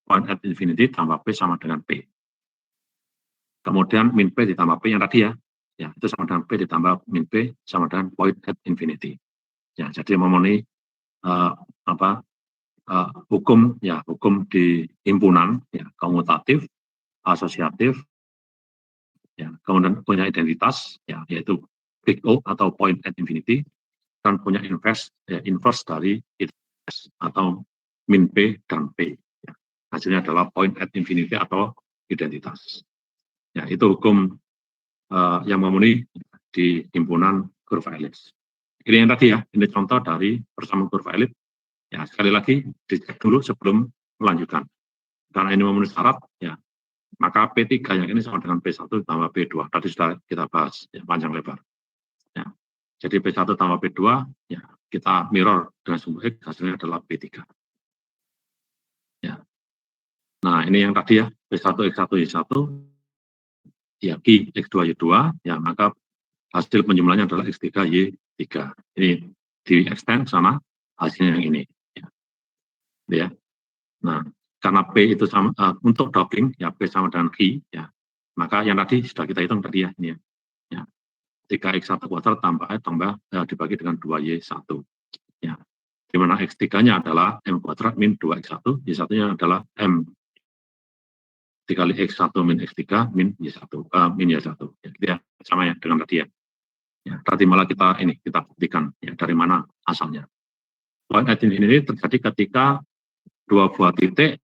point at infinity tambah P sama dengan P. Kemudian min P ditambah P yang tadi ya itu sama dengan P ditambah min P sama dengan point at infinity. Ya, jadi memenuhi hukum di himpunan komutatif, asosiatif, kemudian punya identitas yaitu big O atau point at infinity, dan punya inverse dari identitas atau min P dan P. Hasilnya adalah point at infinity atau identitas. Itu hukum yang memenuhi di himpunan kurva elips. Ini yang tadi ini contoh dari persamaan kurva elips. Sekali lagi dicek dulu sebelum melanjutkan. Karena ini memenuhi syarat, maka P3 yang ini sama dengan P1 tambah P2. Tadi sudah kita bahas panjang lebar. Jadi P1 tambah P2, kita mirror dengan sumber X, hasilnya adalah P3. Nah, ini yang tadi P1 X1 Y1, Q X2 Y2, maka hasil penjumlahannya adalah X3 Y3. Ini di extend sama hasilnya yang ini. Nah, karena P itu sama untuk doubling, P sama dengan Q, maka yang tadi sudah kita hitung tadi ini 3X1 kuadrat tambah dibagi dengan 2Y1. Di mana X3-nya adalah M kuadrat min 2X1, Y1-nya adalah M dikali X1 min X3 min Y1. Sama dengan tadi tadi malah kita buktikan dari mana asalnya. Point at infinity terjadi ketika dua buah titik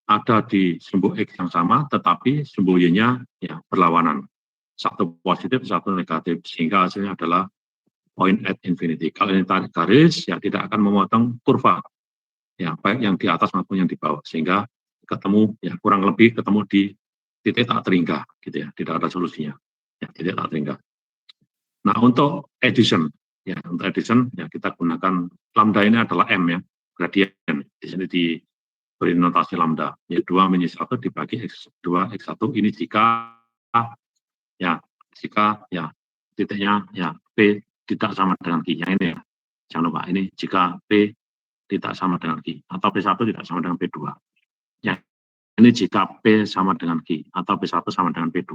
ada di sumbu X yang sama, tetapi sumbu Y-nya berlawanan. Satu positif, satu negatif, sehingga hasilnya adalah point at infinity. Kalau ini tarik garis, tidak akan memotong kurva, baik yang di atas maupun yang di bawah, sehingga ketemu kurang lebih ketemu di titik tak terhingga, tidak ada solusinya, titik tak terhingga. Nah, untuk addition, kita gunakan lambda ini adalah M gradien. Di sini diberi notasi lambda, 2 min 1 dibagi X2 X1 ini jika titiknya P tidak sama dengan Q. Yang ini jangan lupa, ini jika P tidak sama dengan Q atau P1 tidak sama dengan P2. Ini jika P sama dengan Q atau P1 sama dengan P2.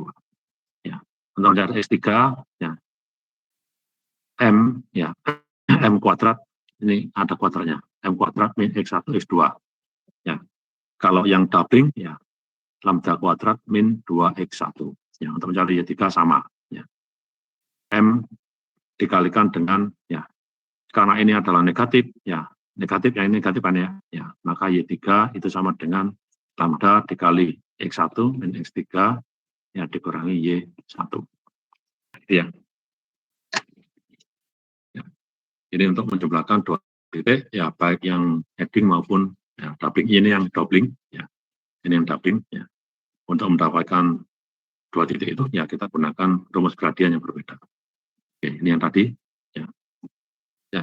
Untuk mencari X3 M kuadrat, ini ada kuadratnya, M kuadrat min X1 X2. Kalau yang doubling lambda kuadrat min 2X1. Untuk mencari Y3 sama. M dikalikan dengan karena ini adalah negatif, negatif yang ini negatif maka Y3 itu sama dengan lambda dikali X1 min X3 dikurangi Y1. Ini untuk menjumlahkan dua titik, baik yang heading maupun doubling. Ini yang doubling, ini yang doubling. Untuk mendapatkan dua titik itu, kita gunakan rumus gradien yang berbeda. Oke, ini yang tadi.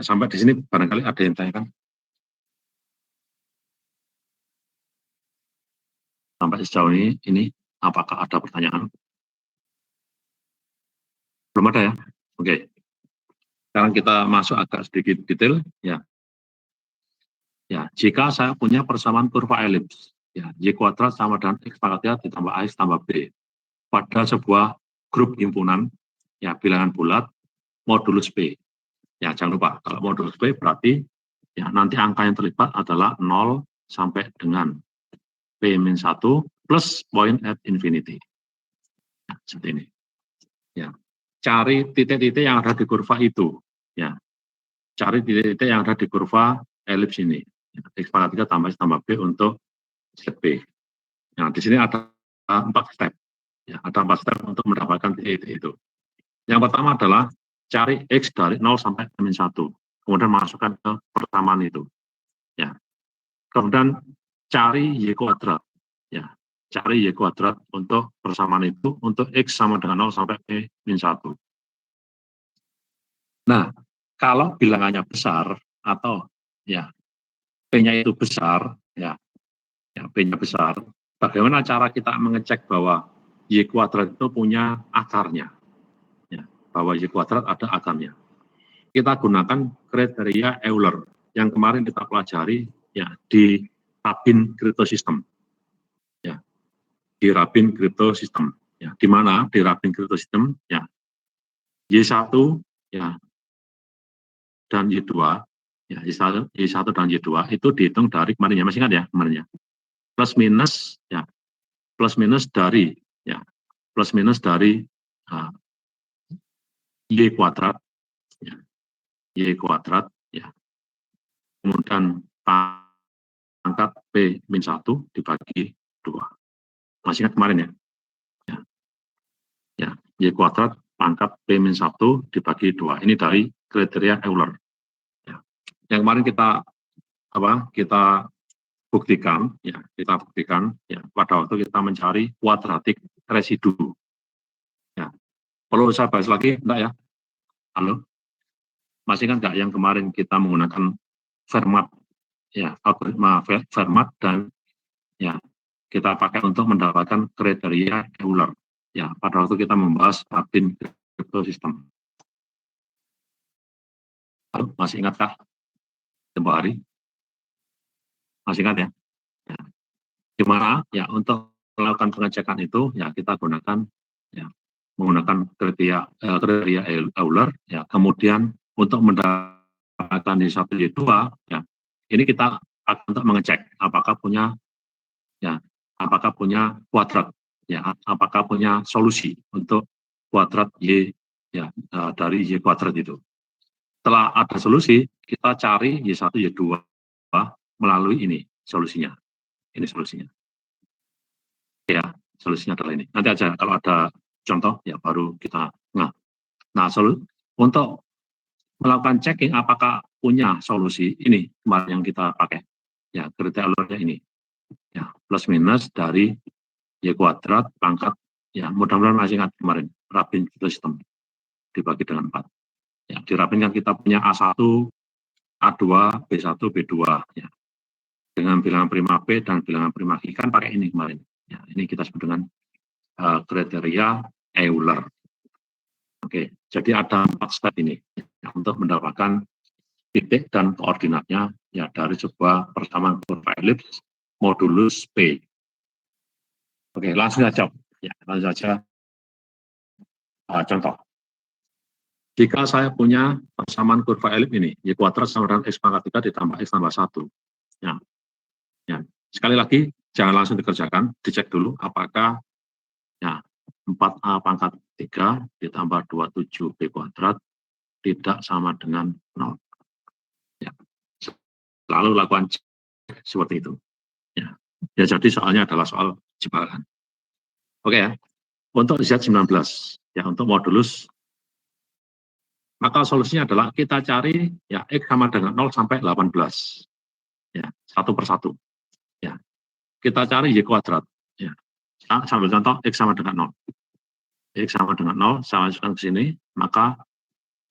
Sampai di sini barangkali ada yang tanyakan. Sampai sejauh ini apakah ada pertanyaan? Belum ada ya? Oke. Sekarang kita masuk agak sedikit detail. Jika saya punya persamaan kurva elips, Y kuadrat sama dengan X pangkat ditambah AX tambah B pada sebuah grup himpunan, bilangan bulat, modulus P. Jangan lupa, kalau modulus P berarti nanti angka yang terlibat adalah 0 sampai dengan P-1 plus point at infinity. Seperti ini. Cari titik-titik yang ada di kurva itu. Cari titik-titik yang ada di kurva elips ini. X pangkat 3 tambah X tambah B untuk step B. Di sini ada 4 step. Ada 4 step untuk mendapatkan titik-titik itu. Yang pertama adalah cari X dari 0 sampai min 1. Kemudian masukkan ke persamaan itu. Kemudian cari Y kuadrat. Cari Y kuadrat untuk persamaan itu untuk X sama dengan 0 sampai min 1. Nah, kalau bilangannya besar atau P-nya itu besar, P-nya besar, bagaimana cara kita mengecek bahwa Y kuadrat itu punya akarnya? Bahwa Y kuadrat ada akarnya. Kita gunakan kriteria Euler. yang kemarin kita pelajari ya di Rabin Crypto System. Ya, di Rabin Crypto System. Ya, di mana di Rabin Crypto System ya Y1 ya dan Y2 ya Y1 dan Y2 itu dihitung dari kemarin ya, masih ingat ya kemarin ya. Plus minus ya. Plus minus dari ya. Plus minus dari Y kuadrat ya. Y kuadrat ya. Kemudian pangkat P-1 dibagi 2. Masih ingat kemarin ya? Ya, Y kuadrat pangkat P-1 dibagi 2. Ini dari kriteria Euler. Ya. Yang kemarin kita buktikan ya, pada waktu kita mencari kuadratik residu. Ya. Perlu saya bahas lagi enggak ya? Halo? Masih kan enggak yang kemarin kita menggunakan Fermat ya, algoritma Fermat dan ya kita pakai untuk mendapatkan kriteria Euler. Ya, pada waktu kita membahas Rabin Crypto System. Masih ingatkah tempo hari? Masih ingat ya? Ya. Gimana ya untuk melakukan pengecekan itu ya kita gunakan ya menggunakan kriteria Euler ya, kemudian untuk mendapatkan Y1 Y2 ya ini kita akan untuk mengecek apakah punya kuadrat ya, apakah punya solusi untuk kuadrat Y ya dari Y kuadrat itu. Setelah ada solusi, kita cari Y1 Y2 melalui ini solusinya. Ini solusinya. Ya, solusinya adalah ini. Nanti aja kalau ada contoh ya baru kita untuk melakukan checking apakah punya solusi ini kemarin yang kita pakai. Ya, kriteria Eulernya ini. Ya, plus minus dari Y kuadrat pangkat ya mudah-mudahan masih ingat kemarin Rabin Crypto System dibagi dengan 4. Ya, di Rabin kan kita punya A1, A2, B1, B2 ya. Dengan bilangan prima P dan bilangan prima Q kan pakai ini kemarin. Ya, ini kita sebut dengan kriteria Euler. Oke, jadi ada 4 step ini ya, untuk mendapatkan titik dan koordinatnya ya dari sebuah persamaan kurva elips modulus P. Oke, langsung saja. Ya, langsung saja. Contoh. Jika saya punya persamaan kurva elips ini, Y kuadrat sama dengan X pangkat 3 ditambah X tambah 1. Ya. Ya. Sekali lagi, jangan langsung dikerjakan, dicek dulu apakah ya 4A pangkat 3 ditambah 27B kuadrat tidak sama dengan 0. Ya. Lalu lakukan cek seperti itu. Ya. Ya, jadi soalnya adalah soal jebakan. Oke ya. Untuk Z19, ya untuk modulus, maka solusinya adalah kita cari ya X sama dengan 0 sampai 18. Ya, satu per satu. Ya. Kita cari Y kuadrat. Ya. Sambil contoh X sama dengan 0. X sama dengan 0, saya masukkan ke sini, maka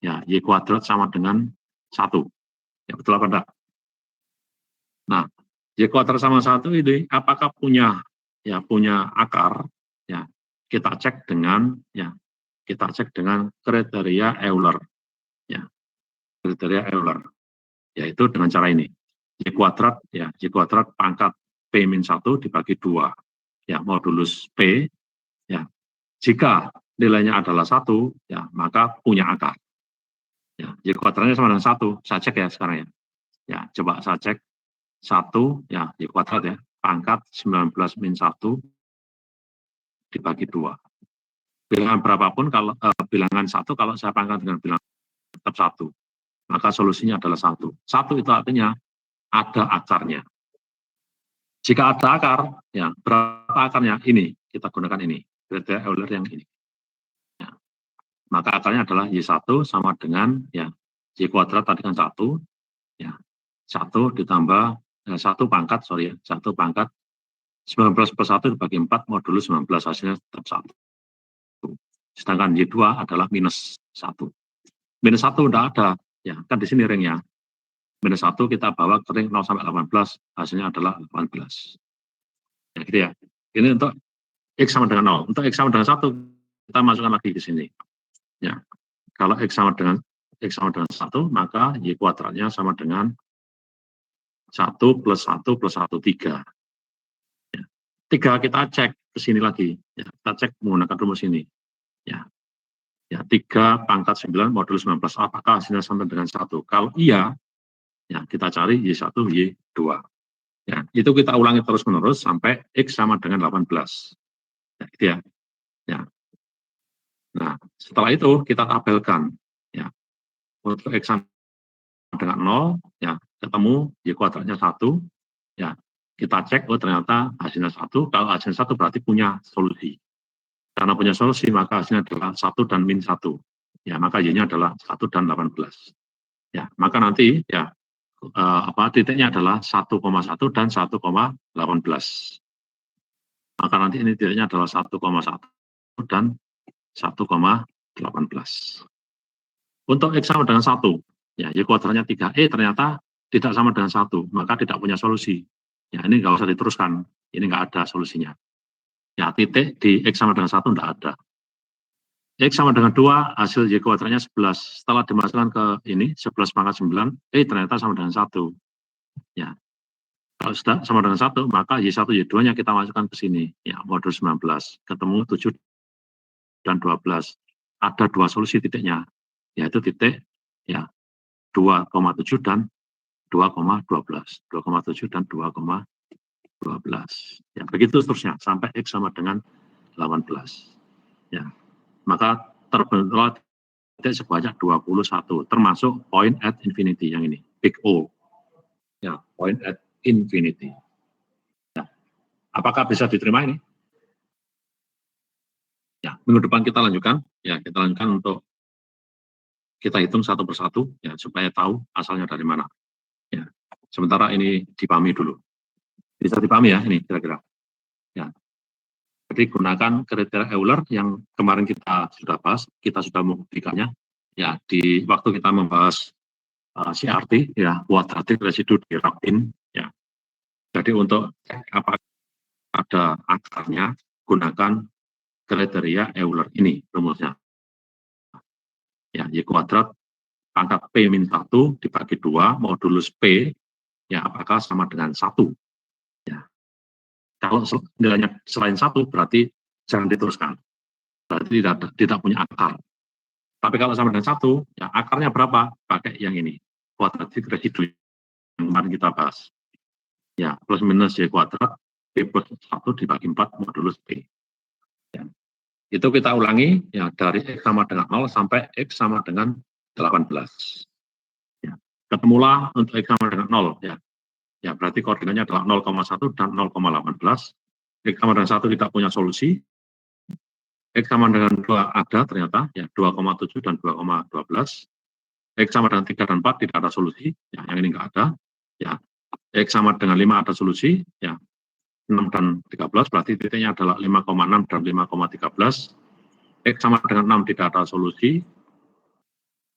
ya Y kuadrat sama dengan 1. Ya, betul apa enggak? Nah, Y kuadrat sama 1 ini apakah punya akar? Ya, kita cek dengan kriteria Euler. Ya, kriteria Euler. Yaitu dengan cara ini. Y kuadrat pangkat P-1 dibagi 2. Ya, modulus P ya. Jika nilainya adalah 1, ya maka punya akar. Ya, Y kuadratnya sama dengan 1. Saya cek ya sekarang ya. Ya, coba saya cek 1 ya Y kuadrat ya, pangkat 19 min 1 dibagi 2. Bilangan berapapun kalau bilangan 1 kalau saya pangkat dengan bilangan tetap 1. Maka solusinya adalah 1. 1 itu artinya ada akarnya. Jika ada akar, ya berapa akarnya? Ini, kita gunakan ini. Kriteria Euler yang ini. Ya. Maka akarnya adalah Y1 sama dengan ya Y kuadrat tadi kan 1. Ya. 1 ditambah 1 pangkat 19 per 1 dibagi 4 modulus 19 hasilnya tetap 1. Sedangkan Y2 adalah minus 1. Minus 1 tidak ada. Ya, kan di sini ringnya. Minus 1 kita bawa ke ring 0 sampai 18, hasilnya adalah 18. Ya, gitu ya. Ini untuk X sama dengan 0. Untuk X sama dengan 1, kita masukkan lagi ke sini. Ya. Kalau X sama dengan 1, maka Y kuadratnya sama dengan 1 plus 1 plus 1, 3. Ya. 3 kita cek ke sini lagi. Ya, kita cek menggunakan rumus ini. Ya. Ya, 3 pangkat 9 modul 19. Apakah hasilnya sama dengan 1? Kalau iya, ya kita cari Y1, Y2. Ya, itu kita ulangi terus-menerus sampai X sama dengan 18. Ya, gitu ya. Ya. Nah, setelah itu kita tabelkan. Ya. Untuk X sama dengan 0, ya, ketemu Y kuadratnya 1. Ya, kita cek, oh ternyata hasilnya 1. Kalau hasilnya 1 berarti punya solusi. Karena punya solusi, maka hasilnya adalah 1 dan min 1. Ya, maka Y-nya adalah 1 dan 18. Ya, maka nanti ya titiknya adalah 1,1 dan 1,18. Maka nanti ini titiknya adalah 1,1 dan 1,18. Untuk X sama dengan 1, ya Y kuadratnya 3E ternyata tidak sama dengan 1, maka tidak punya solusi. Ya, ini nggak usah diteruskan, ini nggak ada solusinya. Ya, titik di X sama dengan 1 nggak ada. X sama dengan 2, hasil Y kuadratnya 11. Setelah dimasukkan ke ini, 11 pangkat 9, ternyata sama dengan 1. Ya, kalau sudah sama dengan 1, maka Y1, Y2-nya kita masukkan ke sini. Ya, modul 19. Ketemu 7 dan 12. Ada 2 solusi titiknya, yaitu titik ya 2,7 dan 2,12. 2,7 dan 2,12. Ya, begitu seterusnya sampai X sama dengan 18. Ya, maka terbentuklah titik sebanyak 21, termasuk point at infinity yang ini, big O. Ya, point at infinity. Ya. Apakah bisa diterima ini? Ya, minggu depan kita lanjutkan. Ya, kita lanjutkan untuk kita hitung satu persatu, ya, supaya tahu asalnya dari mana. Ya, sementara ini dipahami dulu. Bisa dipahami ya ini kira-kira. Ya. Jadi gunakan kriteria Euler yang kemarin kita sudah bahas, kita sudah membuktikannya. Ya, di waktu kita membahas CRT, ya, quadratic residue di Raphine, ya. Jadi untuk apa ada akarnya, gunakan kriteria Euler ini rumusnya. Ya, Y kuadrat pangkat P min 1 dibagi 2 modulus P, ya apakah sama dengan 1. Ya. Kalau nilainya selain 1 berarti jangan diteruskan. Berarti tidak punya akar. Tapi kalau sama dengan 1, ya akarnya berapa? Pakai yang ini, quadratic residue yang kemarin kita bahas. Ya, plus minus Y kuadrat P plus 1 dibagi 4 modulus P. Ya. Itu kita ulangi ya dari X sama dengan 0 sampai X sama dengan 18. Ya. Ketemulah untuk X sama dengan 0 ya. Ya, berarti koordinatnya adalah 0,1 dan 0,18. X sama dengan 1 tidak punya solusi. X sama dengan 2 ada ternyata ya 2,7 dan 2,12. X sama dengan 3 dan 4 tidak ada solusi. Ya, yang ini enggak ada. Ya. X sama dengan 5 ada solusi, ya 6 dan 13, berarti titiknya adalah 5,6 dan 5,13. X sama dengan 6 tidak ada solusi,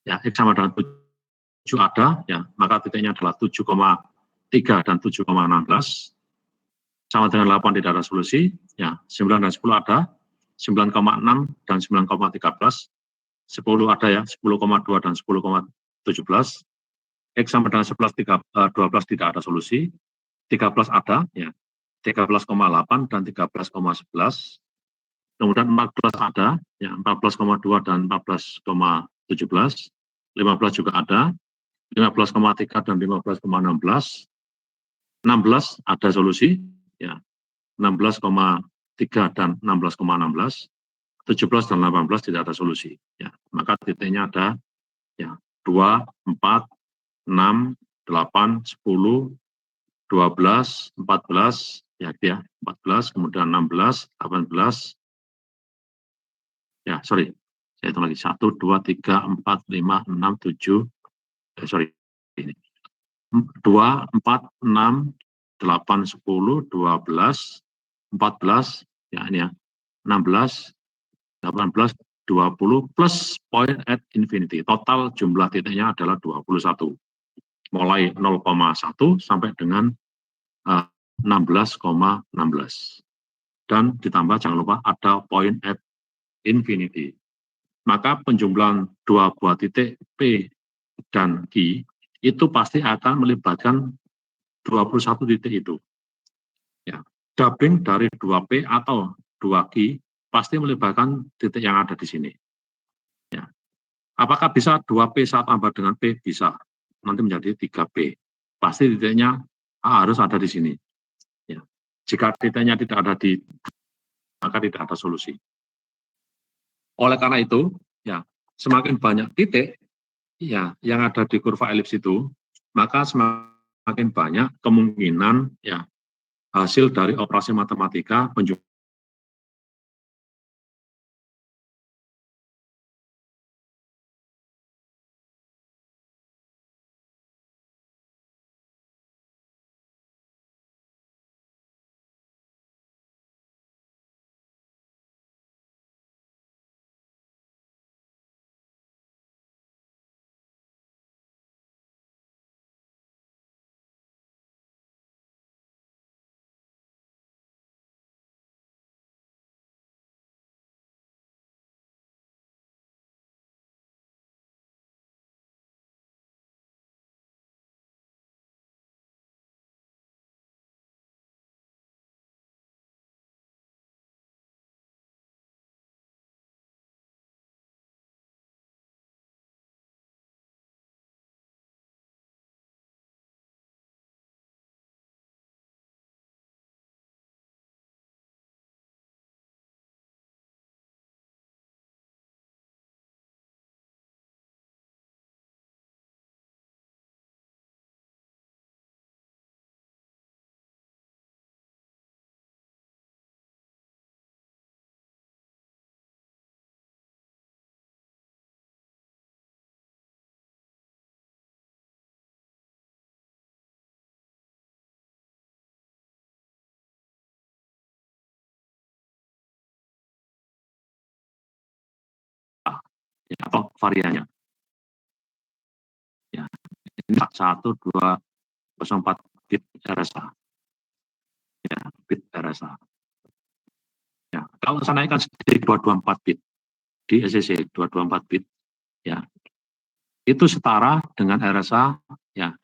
ya X sama dengan 7 ada, ya maka titiknya adalah 7,3 dan 7,16. Sama dengan 8 tidak ada solusi, ya 9 dan 10 ada, 9,6 dan 9,13. 10 ada ya, 10,2 dan 10,17. X sama dengan 12 tidak ada solusi, 13 ada, ya 13,8 dan 13,11. Kemudian 14 ada, ya 14,2 dan 14,17. 15 juga ada, 15,3 dan 15,16. 16 ada solusi, ya 16,3 dan 16,16. 17 dan 18 tidak ada solusi. Ya, maka titiknya ada ya 2, 4, 6, 8, 10, 12, 14, ya, 14, kemudian 16, 18, ya, sorry, saya hitung lagi, 1, 2, 3, 4, 5, 6, 7, sorry, ini, 2, 4, 6, 8, 10, 12, 14, ya ini ya, 16, 18, 20, plus point at infinity. Total jumlah titiknya adalah 21. Mulai 0,1 sampai dengan 16,16. Dan ditambah jangan lupa ada point at infinity. Maka penjumlahan dua buah titik P dan Q itu pasti akan melibatkan 21 titik itu. Ya, dubbing dari 2P atau 2Q pasti melibatkan titik yang ada di sini. Ya. Apakah bisa 2P saat tambah dengan P? Bisa. Nanti menjadi 3P. Pasti titiknya A harus ada di sini. Ya. Jika titiknya tidak ada di, maka tidak ada solusi. Oleh karena itu, ya, semakin banyak titik ya yang ada di kurva elips itu, maka semakin banyak kemungkinan ya hasil dari operasi matematika penjumlahan ya, atau variannya. Ya, ini 1204 bit RSA. Ya, bit RSA. Ya, kalau saya naikkan sedikit 224 bit di SCC 224 bit, ya, itu setara dengan RSA ya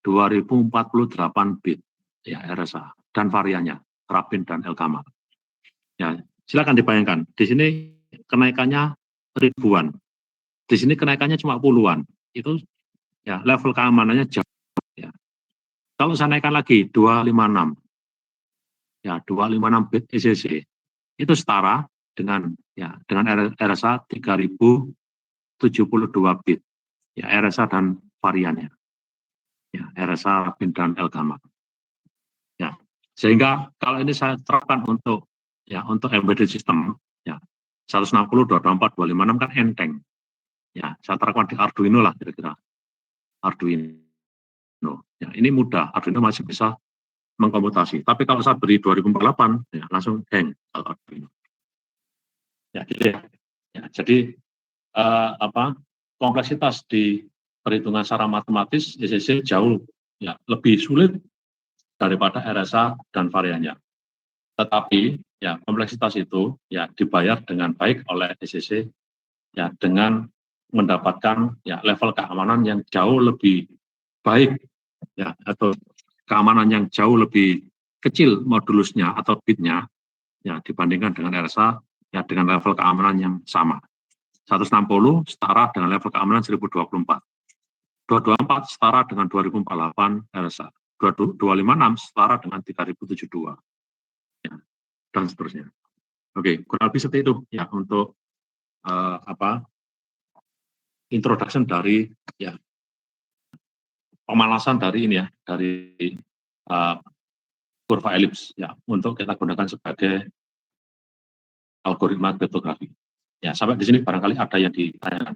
2048 bit ya RSA dan variannya Rabin dan El-Kamal. Ya, silakan dibayangkan. Di sini kenaikannya ribuan. Di sini kenaikannya cuma puluhan. Itu ya level keamanannya jauh. Ya. Kalau saya naikkan lagi 256, ya 256 bit ECC itu setara dengan ya dengan RSA 3072 bit ya RSA dan variannya ya RSA Rabin dan El-Kamal. Ya, sehingga kalau ini saya terapkan untuk ya untuk embedded system ya 160 224 256 kan enteng. Ya, saya terapkan di Arduino lah kira-kira. Arduino. Ya, ini mudah. Arduino masih bisa mengkomputasi. Tapi kalau saya beri 2048 ya langsung hang kalau Arduino. Ya, gitu ya. Ya, jadi kompleksitas di perhitungan secara matematis ECC jauh ya lebih sulit daripada RSA dan variannya. Tetapi ya kompleksitas itu ya dibayar dengan baik oleh ECC ya dengan mendapatkan ya level keamanan yang jauh lebih baik ya atau keamanan yang jauh lebih kecil modulusnya atau bitnya ya dibandingkan dengan RSA ya dengan level keamanan yang sama. 160 setara dengan level keamanan 1024. 224 setara dengan 2048 RSA. 256 setara dengan 3072. Ya, dan seterusnya. Oke, kurang lebih seperti itu ya untuk introduction dari ya pemanasan dari ini ya dari kurva elips ya untuk kita gunakan sebagai algoritma kriptografi. Ya, sampai di sini barangkali ada yang ditanyakan.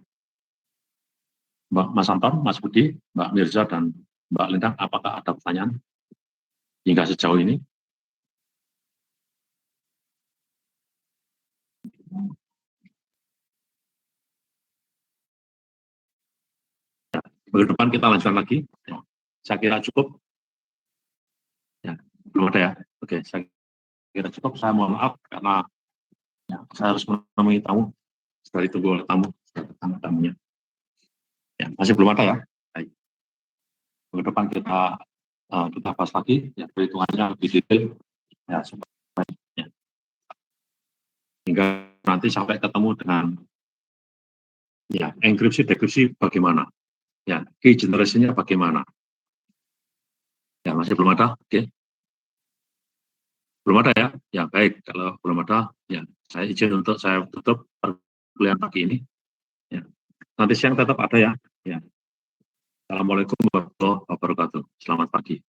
Mbak Mas Anton, Mas Budi, Mbak Mirza, dan Mbak Lintang, apakah ada pertanyaan hingga sejauh ini? Ya, minggu depan kita lanjutkan lagi. Ya, saya kira cukup. Ya, belum ada ya? Oke, saya kira cukup. Saya mohon maaf karena ya, saya harus menemui tamu. Setelah ditunggu oleh tamunya. Ya, masih belum ada ya? Baik. Minggu depan kita kita bahas lagi, ya, perhitungannya lebih detail, ya, supaya, ya, hingga nanti sampai ketemu dengan, ya, enkripsi, dekripsi bagaimana, ya, key generation-nya bagaimana. Ya, masih belum ada, oke. Belum ada ya? Ya baik, kalau belum ada, ya saya izin untuk saya tutup perkuliahan pagi ini. Ya. Nanti siang tetap ada ya. Ya. Assalamualaikum warahmatullahi wabarakatuh. Selamat pagi.